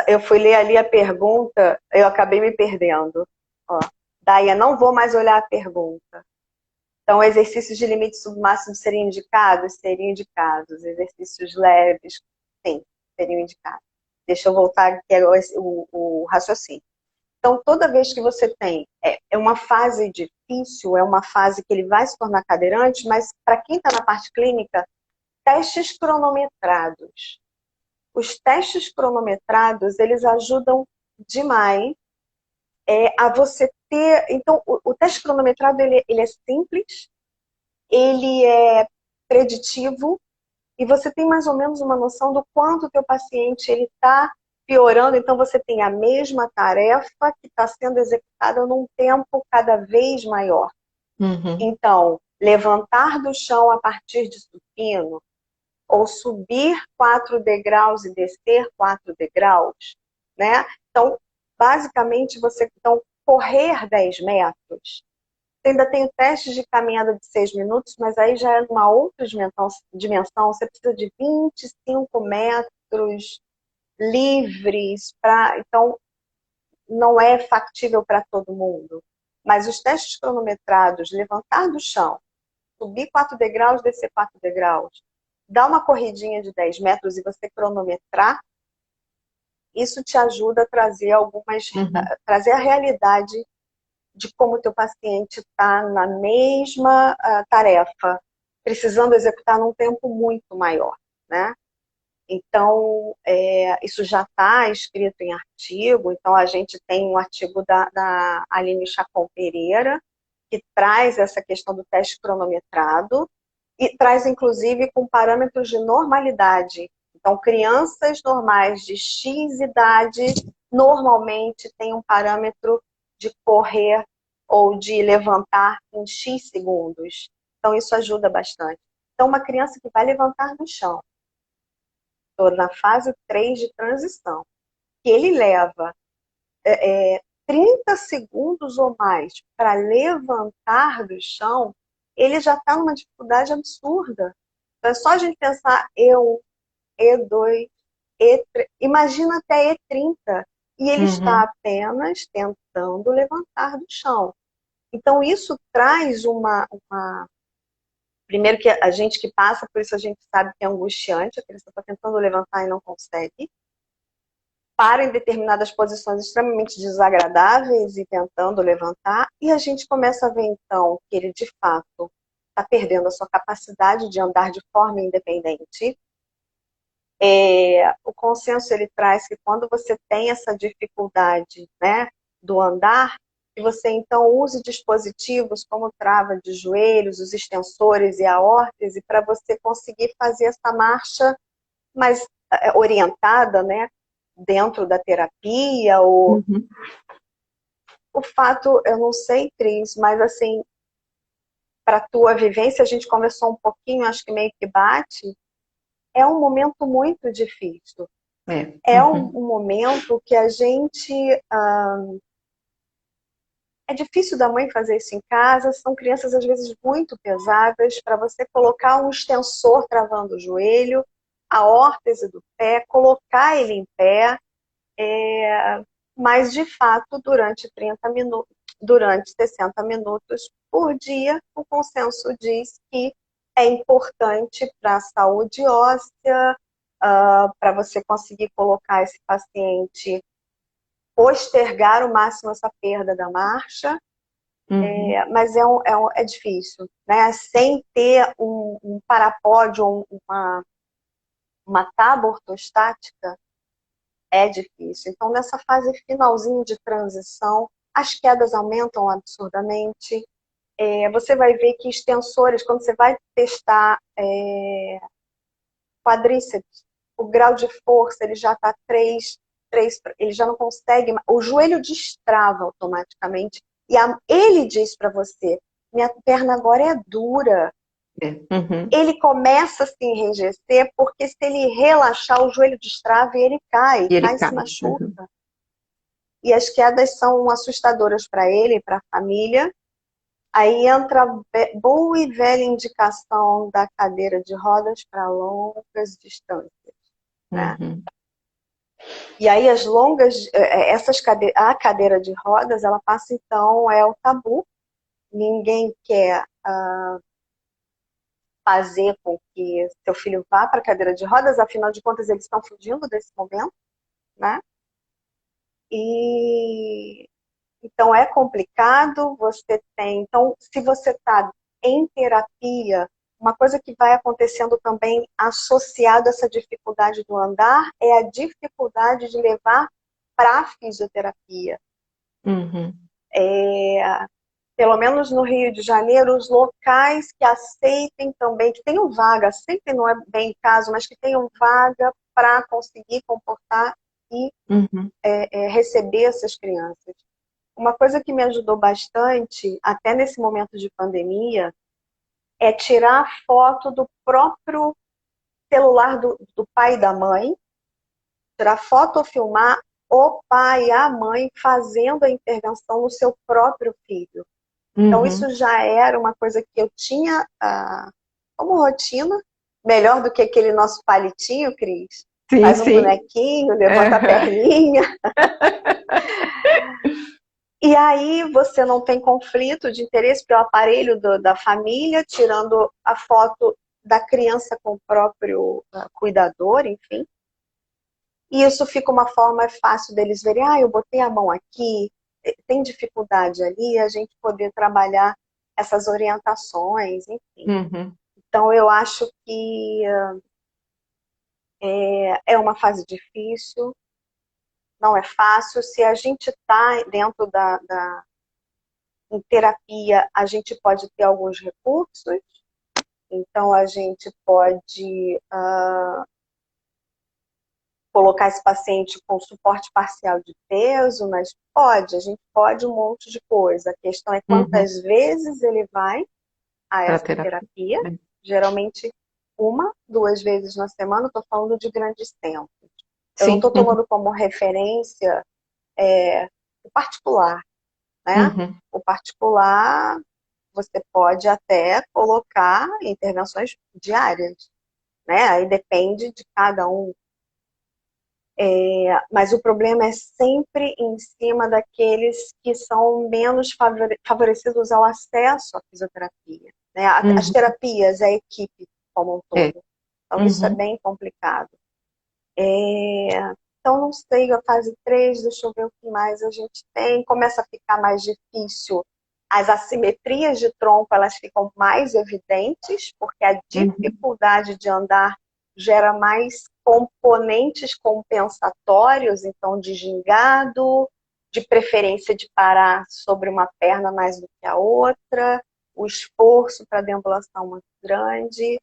Speaker 2: Eu fui ler ali a pergunta, eu acabei me perdendo. Ó, Daia, não vou mais olhar a pergunta. Então, exercícios de limite submáximo seriam indicados? Seriam indicados. Exercícios leves, sim, seriam indicados. Deixa eu voltar aqui o raciocínio. Então, toda vez que você tem uma fase difícil, é uma fase que ele vai se tornar cadeirante, mas para quem está na parte clínica, testes cronometrados. Os testes cronometrados, eles ajudam demais a você ter... Então, o teste cronometrado, ele é simples, ele é preditivo, e você tem mais ou menos uma noção do quanto o teu paciente está piorando. Então, você tem a mesma tarefa que está sendo executada num tempo cada vez maior.
Speaker 1: Uhum.
Speaker 2: Então, levantar do chão a partir de supino, ou subir 4 degraus e descer 4 degraus, né? Então, basicamente, então, correr 10 metros. Você ainda tem o teste de caminhada de 6 minutos, mas aí já é uma outra dimensão. Você precisa de 25 metros livres. Então, não é factível para todo mundo. Mas os testes cronometrados, levantar do chão, subir 4 degraus, descer 4 degraus, dar uma corridinha de 10 metros e você cronometrar, isso te ajuda a trazer trazer a realidade de como o teu paciente está na mesma tarefa, precisando executar num tempo muito maior, né? Então, isso já está escrito em artigo. Então, a gente tem um artigo da Aline Chacon Pereira, que traz essa questão do teste cronometrado e traz, inclusive, com parâmetros de normalidade. Então, crianças normais de X idade normalmente têm um parâmetro de correr ou de levantar em X segundos. Então, isso ajuda bastante. Então, uma criança que vai levantar do chão, estou na fase 3 de transição, que ele leva 30 segundos ou mais para levantar do chão, ele já está numa dificuldade absurda. Então, é só a gente pensar E1, E2, E3, imagina até E30, e ele está apenas tentando levantar do chão. Então, isso traz Primeiro que a gente que passa por isso, a gente sabe que é angustiante, a criança está tentando levantar e não consegue. Para em determinadas posições extremamente desagradáveis e tentando levantar, e a gente começa a ver, então, que ele, de fato, está perdendo a sua capacidade de andar de forma independente. O consenso, ele traz que quando você tem essa dificuldade, né, do andar, que você, então, use dispositivos como trava de joelhos, os extensores e a órtese, para você conseguir fazer essa marcha mais orientada, né, dentro da terapia. O fato, eu não sei, Cris, mas assim, para a tua vivência, a gente conversou um pouquinho, acho que meio que bate, é um momento muito difícil. Um momento que a gente... é difícil da mãe fazer isso em casa, são crianças às vezes muito pesadas, para você colocar um extensor travando o joelho, a órtese do pé, colocar ele em pé, mas de fato durante 30 minutos, durante 60 minutos por dia, o consenso diz que é importante para a saúde óssea, para você conseguir colocar esse paciente, postergar o máximo essa perda da marcha, mas é difícil, né? Sem ter um parapódio, uma tábua ortostática, é difícil. Então, nessa fase finalzinho de transição, as quedas aumentam absurdamente. Você vai ver que extensores, quando você vai testar quadríceps, o grau de força ele já está 3, ele já não consegue, o joelho destrava automaticamente. E ele diz para você, minha perna agora é dura. Ele começa a se enrijecer, porque se ele relaxar, o joelho destrava e ele cai, se machuca. E as quedas são assustadoras para ele e para a família. Aí entra a boa e velha indicação da cadeira de rodas para longas distâncias, né? E aí as longas, a cadeira de rodas, ela passa então, é o tabu. Ninguém quer fazer com que seu filho vá para a cadeira de rodas, afinal de contas eles estão fugindo desse momento, né? E então é complicado, então se você está em terapia, uma coisa que vai acontecendo também associado a essa dificuldade do andar é a dificuldade de levar para a fisioterapia. Pelo menos no Rio de Janeiro, os locais que aceitem também, que tenham vaga, sempre não é bem caso, mas que tenham vaga para conseguir comportar e receber essas crianças. Uma coisa que me ajudou bastante, até nesse momento de pandemia, é tirar foto do próprio celular do pai e da mãe, tirar foto ou filmar o pai e a mãe fazendo a intervenção no seu próprio filho. Então, isso já era uma coisa que eu tinha como rotina, melhor do que aquele nosso palitinho, Cris.
Speaker 1: Sim,
Speaker 2: Faz um
Speaker 1: sim.
Speaker 2: bonequinho, levanta a perninha. E aí você não tem conflito de interesse, porque é o aparelho da família, tirando a foto da criança com o próprio cuidador, enfim. E isso fica uma forma fácil deles verem, eu botei a mão aqui, tem dificuldade ali, a gente poder trabalhar essas orientações, enfim. Então, eu acho que é uma fase difícil, não é fácil. Se a gente está dentro em terapia, a gente pode ter alguns recursos, então a gente pode colocar esse paciente com suporte parcial de peso, mas a gente pode um monte de coisa. A questão é quantas vezes ele vai a essa terapia. Geralmente 1, 2 vezes na semana, estou falando de grandes tempos. Eu não estou tomando como referência o particular, né? O particular, você pode até colocar intervenções diárias, né? Aí depende de cada um. Mas o problema é sempre em cima daqueles que são menos favorecidos ao acesso à fisioterapia, né? As terapias, a equipe como um todo. Então, isso é bem complicado. Então, não sei, a fase 3, deixa eu ver o que mais a gente tem. Começa a ficar mais difícil. As assimetrias de tronco, elas ficam mais evidentes, porque a dificuldade de andar gera mais componentes compensatórios, então de gingado, de preferência de parar sobre uma perna mais do que a outra, o esforço para a deambulação muito grande.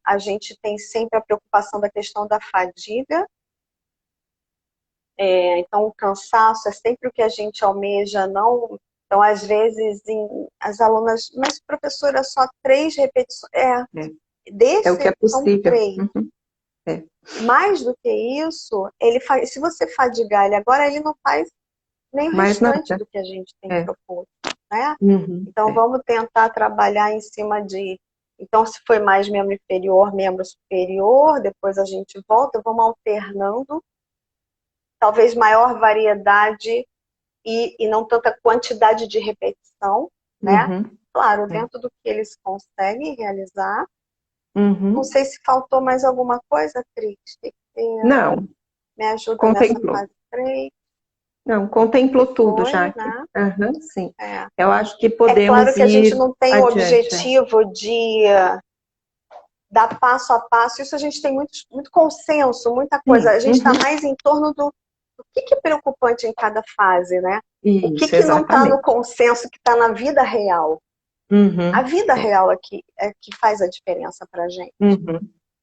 Speaker 2: A gente tem sempre a preocupação da questão da fadiga. Então, o cansaço é sempre o que a gente almeja, não... Então, às vezes, as alunas, mas professora, só 3 repetições. Desse,
Speaker 1: É o que é
Speaker 2: são
Speaker 1: possível.
Speaker 2: 3. Mais do que isso, se você fadigar ele agora, ele não faz nem o
Speaker 1: Mais
Speaker 2: restante
Speaker 1: nada.
Speaker 2: do que a gente tem proposto, né?
Speaker 1: Então,
Speaker 2: vamos tentar trabalhar em cima de... Então, se foi mais membro inferior, membro superior, depois a gente volta, vamos alternando. Talvez maior variedade e não tanta quantidade de repetição, né? Claro, dentro do que eles conseguem realizar. Não sei se faltou mais alguma coisa, Cris.
Speaker 1: Não.
Speaker 2: Me ajuda
Speaker 1: Contemplou.
Speaker 2: nessa fase 3.
Speaker 1: Não, contemplou tudo já.
Speaker 2: Né?
Speaker 1: Sim. Eu acho que podemos
Speaker 2: claro que a gente não tem o
Speaker 1: adiante,
Speaker 2: objetivo de dar passo a passo. Isso a gente tem muito consenso, muita coisa. A gente está mais em torno do que é preocupante em cada fase, né?
Speaker 1: Isso,
Speaker 2: o que não está no consenso, que está na vida real. A vida real é que faz a diferença para a gente.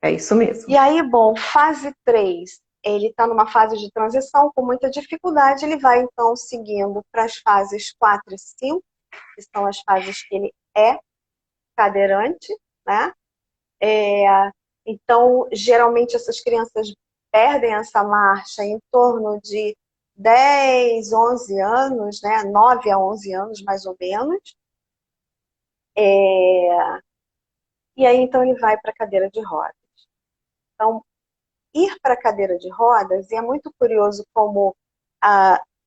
Speaker 1: É isso mesmo.
Speaker 2: E aí, bom, fase 3, ele está numa fase de transição com muita dificuldade, ele vai então seguindo para as fases 4 e 5, que são as fases que ele é cadeirante, né? Então, geralmente essas crianças perdem essa marcha em torno de 10, 11 anos, né? 9 a 11 anos, mais ou menos. E aí, então, ele vai para a cadeira de rodas. Então, ir para a cadeira de rodas, e é muito curioso como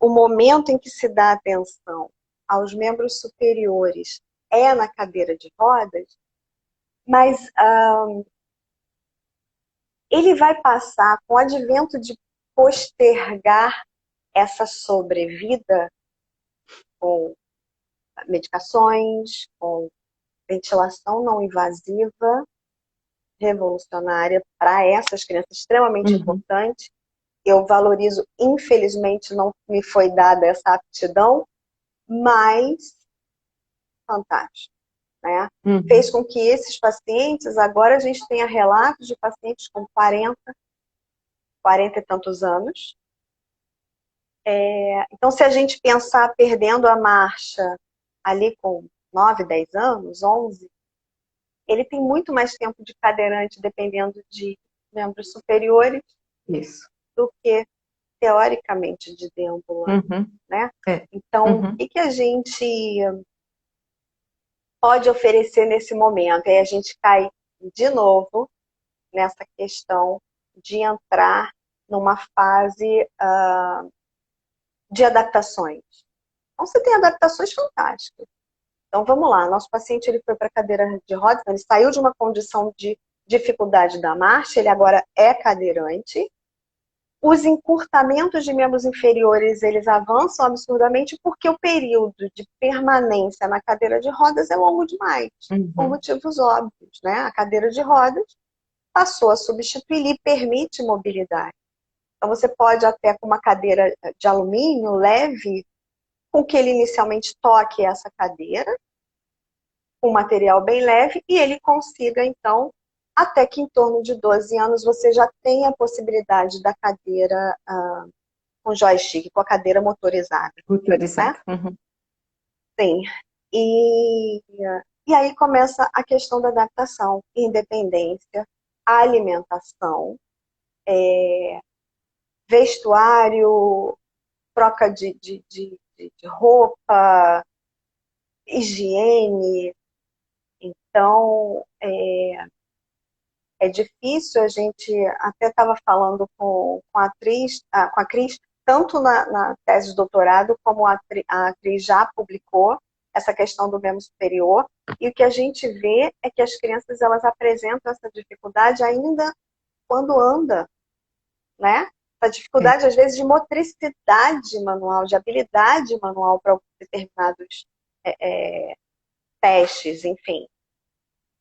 Speaker 2: o momento em que se dá atenção aos membros superiores é na cadeira de rodas, mas ele vai passar com o advento de postergar essa sobrevida com medicações, com ventilação não invasiva, revolucionária para essas crianças, extremamente importante. Eu valorizo, infelizmente não me foi dada essa aptidão, mas fantástico, né? Fez com que esses pacientes, agora a gente tenha relatos de pacientes com 40 e tantos anos. Então, se a gente pensar perdendo a marcha ali com 9, 10 anos, 11, ele tem muito mais tempo de cadeirante, dependendo de membros superiores,
Speaker 1: Isso.
Speaker 2: do que, teoricamente, de deambulante,
Speaker 1: Uhum.
Speaker 2: né?
Speaker 1: É.
Speaker 2: Então,
Speaker 1: Uhum.
Speaker 2: o que a gente pode oferecer nesse momento? Aí a gente cai de novo nessa questão de entrar numa fase de adaptações. Então, você tem adaptações fantásticas. Então, vamos lá. Nosso paciente ele foi para a cadeira de rodas, então, ele saiu de uma condição de dificuldade da marcha, ele agora é cadeirante. Os encurtamentos de membros inferiores, eles avançam absurdamente porque o período de permanência na cadeira de rodas é longo demais, por
Speaker 1: Uhum.
Speaker 2: motivos óbvios, né? A cadeira de rodas passou a substituir e permite mobilidade. Então, você pode até com uma cadeira de alumínio leve, com que ele inicialmente toque essa cadeira, com material bem leve, e ele consiga, então, até que em torno de 12 anos você já tenha a possibilidade da cadeira com joystick, com a cadeira motorizada, né?
Speaker 1: Motorizado. Uhum.
Speaker 2: Sim. E, e aí começa a questão da adaptação, independência, alimentação, vestuário, troca de roupa, higiene. Então, é difícil, a gente até estava falando com a Cris, tanto na tese de doutorado, como a Cris já publicou essa questão do membro superior, e o que a gente vê é que as crianças elas apresentam essa dificuldade ainda quando anda, né? Essa
Speaker 1: É.
Speaker 2: dificuldade, às vezes, de motricidade manual, de habilidade manual para determinados testes, enfim.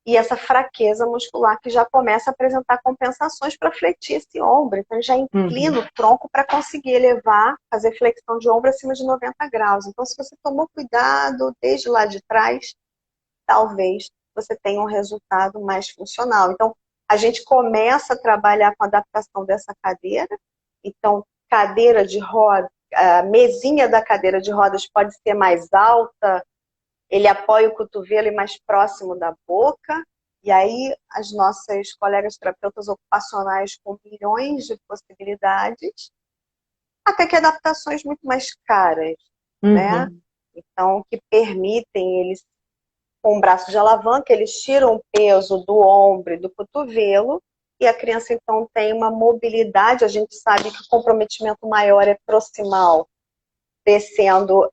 Speaker 2: E essa fraqueza muscular que já começa a apresentar compensações para fletir esse ombro. Então, já inclina
Speaker 1: Uhum.
Speaker 2: o tronco para conseguir elevar, fazer flexão de ombro acima de 90 graus. Então, se você tomou cuidado desde lá de trás, talvez você tenha um resultado mais funcional. Então, a gente começa a trabalhar com a adaptação dessa cadeira. Então, cadeira de roda, a mesinha da cadeira de rodas pode ser mais alta, ele apoia o cotovelo e mais próximo da boca, e aí as nossas colegas terapeutas ocupacionais com milhões de possibilidades, até que adaptações muito mais caras, né?
Speaker 1: Uhum.
Speaker 2: Então, que permitem eles, com o braço de alavanca, eles tiram o peso do ombro e do cotovelo, e a criança então tem uma mobilidade. A gente sabe que o comprometimento maior é proximal, descendo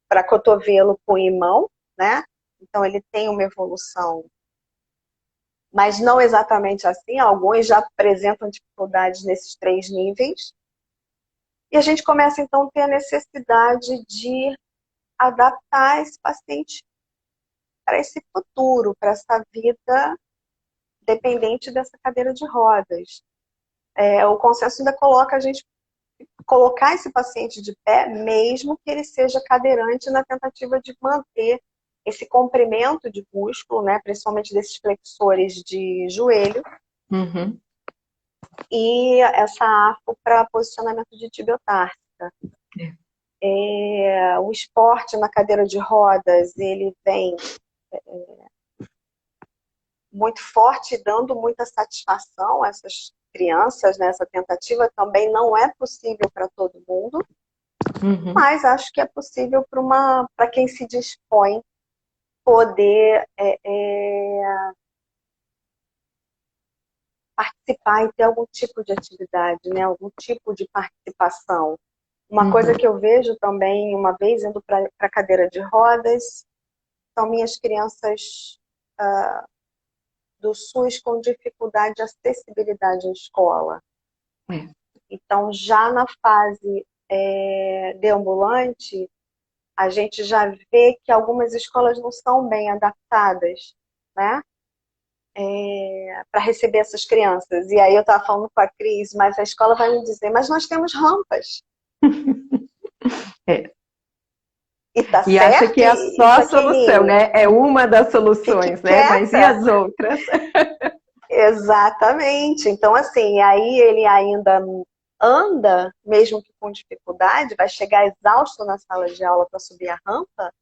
Speaker 2: para cotovelo, punho e mão, né? Então ele tem uma evolução, mas não exatamente assim. Alguns já apresentam dificuldades nesses 3 níveis. E a gente começa então a ter a necessidade de adaptar esse paciente para esse futuro, para essa vida dependente dessa cadeira de rodas. O consenso ainda coloca a gente colocar esse paciente de pé, mesmo que ele seja cadeirante, na tentativa de manter esse comprimento de músculo, né, principalmente desses flexores de joelho,
Speaker 1: Uhum.
Speaker 2: e essa arco para posicionamento de tibiotársica. O esporte na cadeira de rodas, ele vem muito forte, dando muita satisfação a essas crianças, né? Essa tentativa também não é possível para todo mundo,
Speaker 1: Uhum.
Speaker 2: mas acho que é possível para quem se dispõe poder participar e ter algum tipo de atividade, né? Algum tipo de participação. Uma coisa
Speaker 1: Uhum.
Speaker 2: que eu vejo também, uma vez indo para a cadeira de rodas, são minhas crianças do SUS com dificuldade de acessibilidade à escola.
Speaker 1: É.
Speaker 2: Então, já na fase deambulante, a gente já vê que algumas escolas não são bem adaptadas, né? Para receber essas crianças. E aí eu estava falando com a Cris, mas a escola vai me dizer, mas nós temos rampas.
Speaker 1: É.
Speaker 2: E tá
Speaker 1: E acha
Speaker 2: certo,
Speaker 1: que é
Speaker 2: e
Speaker 1: só a solução,
Speaker 2: Jaqueline,
Speaker 1: né? É uma das
Speaker 2: fique
Speaker 1: soluções, né? Mas e
Speaker 2: quieta.
Speaker 1: as outras?
Speaker 2: Exatamente. Então, assim, aí ele ainda anda, mesmo que com dificuldade, vai chegar exausto na sala de aula para subir a rampa,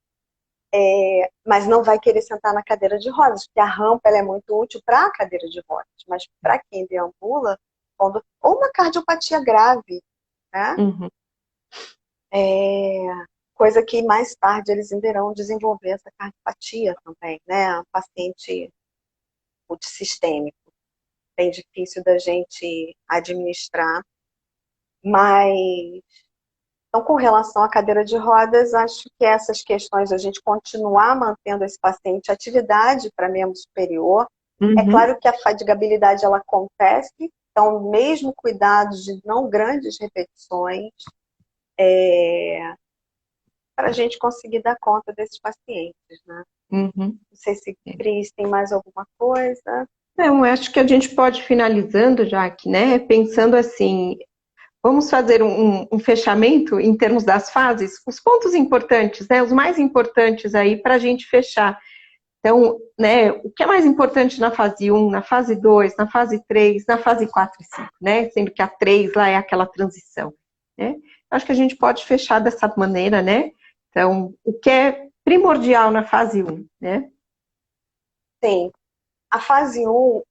Speaker 2: Mas não vai querer sentar na cadeira de rodas, porque a rampa ela é muito útil para a cadeira de rodas, mas para quem deambula, ou uma cardiopatia grave, né?
Speaker 1: Uhum.
Speaker 2: Coisa que mais tarde eles ainda irão desenvolver essa cardiopatia também, né? Um paciente multissistêmico, bem difícil da gente administrar, mas então, com relação à cadeira de rodas, acho que essas questões, a gente continuar mantendo esse paciente em atividade para membro superior. É
Speaker 1: Uhum.
Speaker 2: claro que a fatigabilidade, ela acontece, então, mesmo cuidados de não grandes repetições, para a gente conseguir dar conta desses pacientes, né?
Speaker 1: Uhum.
Speaker 2: Não sei se Cris tem mais alguma coisa.
Speaker 1: Não, eu acho que a gente pode ir finalizando já aqui, né? Pensando assim, vamos fazer um fechamento em termos das fases, os pontos importantes, né? Os mais importantes aí para a gente fechar. Então, né, o que é mais importante na fase 1, na fase 2, na fase 3, na fase 4 e 5, né? Sendo que a 3 lá é aquela transição, né? Acho que a gente pode fechar dessa maneira, né? Então, o que é primordial na fase 1, né?
Speaker 2: Sim. A fase 1,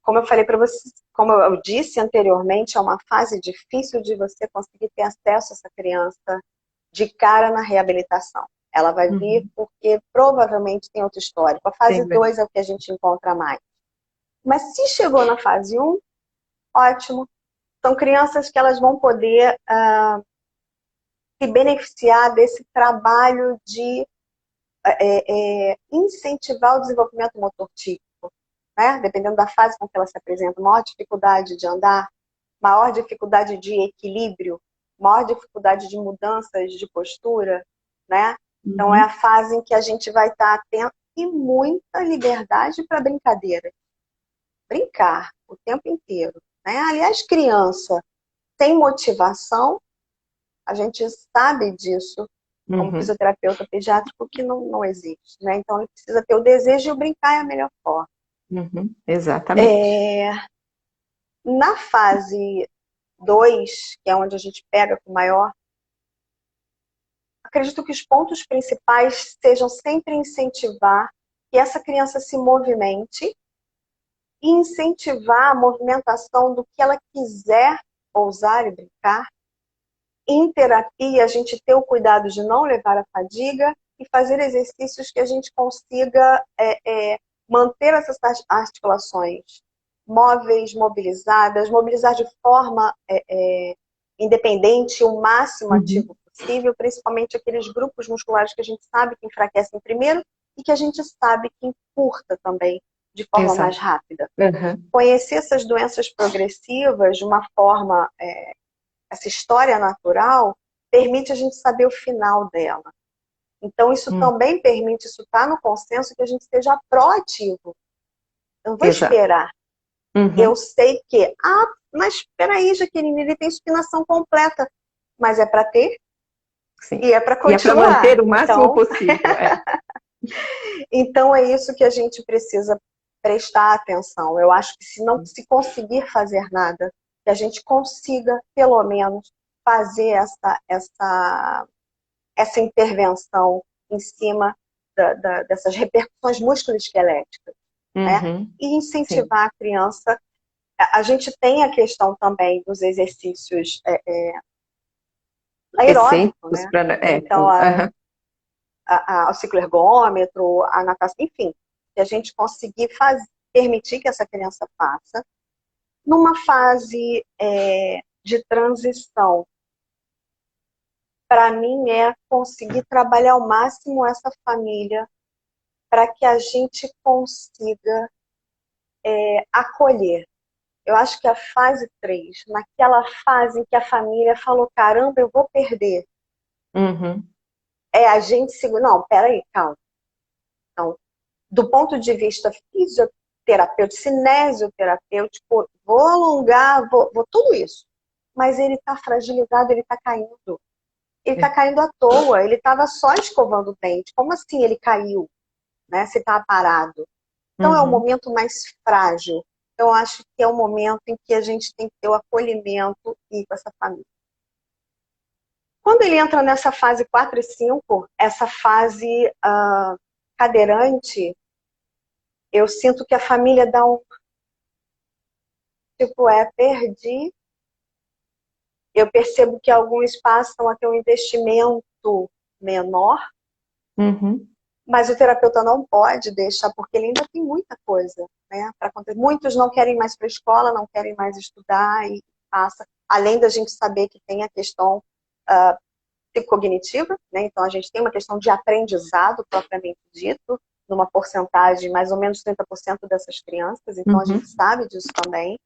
Speaker 2: como eu falei para vocês, como eu disse anteriormente, é uma fase difícil de você conseguir ter acesso a essa criança de cara na reabilitação. Ela vai vir porque provavelmente tem outro histórico. A fase 2 é o que a gente encontra mais. Mas se chegou na fase 1, ótimo. São crianças que elas vão poder se beneficiar desse trabalho de incentivar o desenvolvimento motor típico, né? Dependendo da fase com que ela se apresenta, maior dificuldade de andar, maior dificuldade de equilíbrio, maior dificuldade de mudanças de postura, né? Então é a fase em que a gente vai estar atento e muita liberdade para brincadeira. Brincar o tempo inteiro, né? Aliás, criança sem motivação, a gente sabe disso como fisioterapeuta pediátrico que não existe, né? Então ele precisa ter o desejo de brincar é a melhor forma.
Speaker 1: Exatamente.
Speaker 2: Na fase 2, que é onde a gente pega com maior, acredito que os pontos principais sejam sempre incentivar que essa criança se movimente e incentivar a movimentação do que ela quiser ousar e brincar. Em terapia, a gente ter o cuidado de não levar a fadiga e fazer exercícios que a gente consiga manter essas articulações móveis, mobilizadas, mobilizar de forma independente, o máximo ativo possível, principalmente aqueles grupos musculares que a gente sabe que enfraquecem primeiro e que a gente sabe que encurta também de forma mais rápida. Conhecer essas doenças progressivas de uma forma, essa história natural, permite a gente saber o final dela. Então, isso também permite, isso está no consenso, que a gente seja proativo. Eu não vou esperar. Eu sei que, mas espera aí, Jaqueline, ele tem supinação completa. Mas é para ter. Sim. E é para continuar.
Speaker 1: E é para manter o máximo possível.
Speaker 2: Então, é isso que a gente precisa prestar atenção. Eu acho que se não se conseguir fazer nada, que a gente consiga, pelo menos, fazer essa intervenção em cima dessas repercussões musculoesqueléticas. Né? E incentivar a criança. A gente tem a questão também dos exercícios aeróbicos, né? Então, o cicloergômetro, a natação, enfim, que a gente conseguir permitir que essa criança faça. Numa fase de transição, para mim é conseguir trabalhar ao máximo essa família para que a gente consiga acolher. Eu acho que a fase 3, naquela fase em que a família falou, caramba, eu vou perder. A gente segura, não, peraí, calma. Então, do ponto de vista fisioterapêutico, cinesioterapêutico, vou alongar, vou tudo isso. Mas ele está fragilizado, ele está caindo. Ele está caindo à toa, ele estava só escovando o dente. Como assim ele caiu? Né, se está parado? Então é um momento mais frágil. Eu acho que é um momento em que a gente tem que ter o acolhimento e com essa família. Quando ele entra nessa fase 4 e 5, essa fase cadeirante, eu sinto que a família dá um... Tipo, perdi. Eu percebo que alguns passam a ter um investimento menor, mas o terapeuta não pode deixar, porque ele ainda tem muita coisa, né, para acontecer. Muitos não querem mais para a escola, não querem mais estudar e passa. Além da gente saber que tem a questão psicognitiva, né, então a gente tem uma questão de aprendizado propriamente dito, numa porcentagem mais ou menos 30% dessas crianças, então a gente sabe disso também.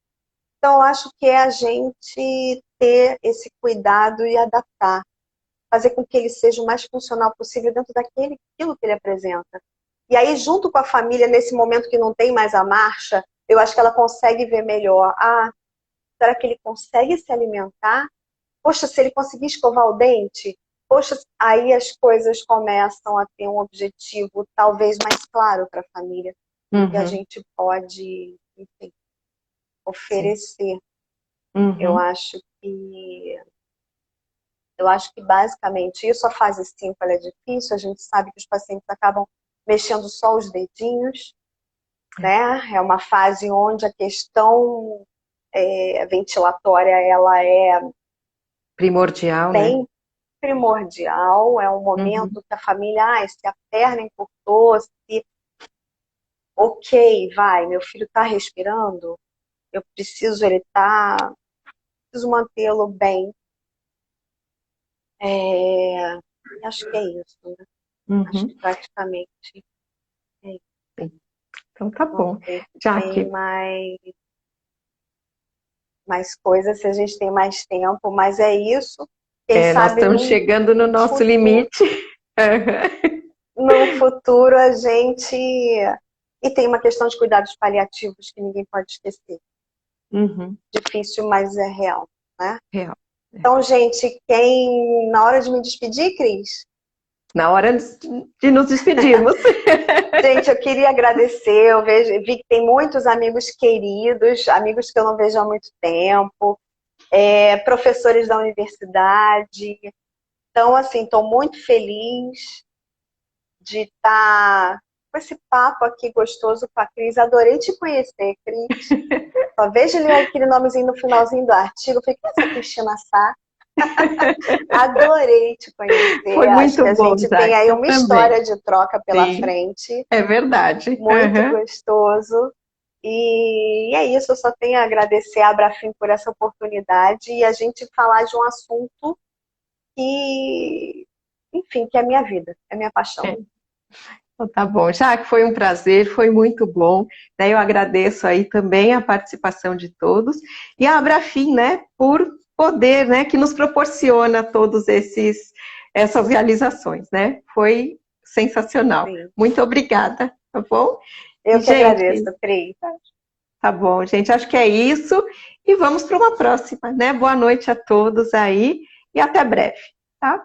Speaker 2: Então, eu acho que é a gente ter esse cuidado e adaptar. Fazer com que ele seja o mais funcional possível dentro daquilo que ele apresenta. E aí, junto com a família, nesse momento que não tem mais a marcha, eu acho que ela consegue ver melhor. Será que ele consegue se alimentar? Poxa, se ele conseguir escovar o dente? Poxa, aí as coisas começam a ter um objetivo talvez mais claro para a família. Que a gente pode, enfim, oferecer. Eu acho que basicamente isso. A fase 5 ela é difícil, a gente sabe que os pacientes acabam mexendo só os dedinhos, né? É uma fase onde a questão ventilatória ela é
Speaker 1: primordial,
Speaker 2: bem
Speaker 1: né?
Speaker 2: primordial, é um momento que a família, se a perna encurtou, se ok, vai, meu filho está respirando, eu preciso, preciso mantê-lo bem. Acho que é isso, né? Acho que praticamente é isso.
Speaker 1: Então tá bom.
Speaker 2: Jaque, tem mais coisas, se a gente tem mais tempo, mas é isso. Quem sabe
Speaker 1: nós estamos chegando no nosso
Speaker 2: futuro,
Speaker 1: limite.
Speaker 2: No futuro a gente... E tem uma questão de cuidados paliativos que ninguém pode esquecer. Difícil, mas é real, né?
Speaker 1: Real.
Speaker 2: Então, gente, na hora de me despedir, Cris?
Speaker 1: Na hora de nos despedirmos.
Speaker 2: Gente, eu queria agradecer, vi que tem muitos amigos queridos, amigos que eu não vejo há muito tempo, professores da universidade. Então, assim, estou muito feliz de estar com esse papo aqui gostoso com a Cris. Adorei te conhecer, Cris. Só vejo aquele nomezinho no finalzinho do artigo. Falei, que é essa Cristina Sá? Adorei te conhecer.
Speaker 1: Foi muito
Speaker 2: Acho que
Speaker 1: bom,
Speaker 2: a gente tem aí uma história de troca pela
Speaker 1: Sim,
Speaker 2: frente.
Speaker 1: É verdade.
Speaker 2: Muito gostoso. E é isso, eu só tenho a agradecer a Abrafim por essa oportunidade e a gente falar de um assunto que, enfim, que é a minha vida, é a minha paixão.
Speaker 1: Então, tá bom, Jaque, foi um prazer, foi muito bom. Eu agradeço aí também a participação de todos e a Abrafim, né, por poder, né, que nos proporciona todos essas realizações, né? Foi sensacional. Sim. Muito obrigada, tá bom?
Speaker 2: Eu que agradeço, Cris.
Speaker 1: Tá bom, gente, acho que é isso e vamos para uma próxima, né? Boa noite a todos aí e até breve, tá?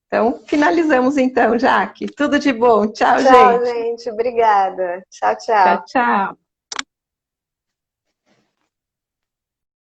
Speaker 1: Então, finalizamos então, Jaque. Tudo de bom. Tchau, gente.
Speaker 2: Tchau, gente. Obrigada. Tchau, tchau.
Speaker 1: Tchau, tchau.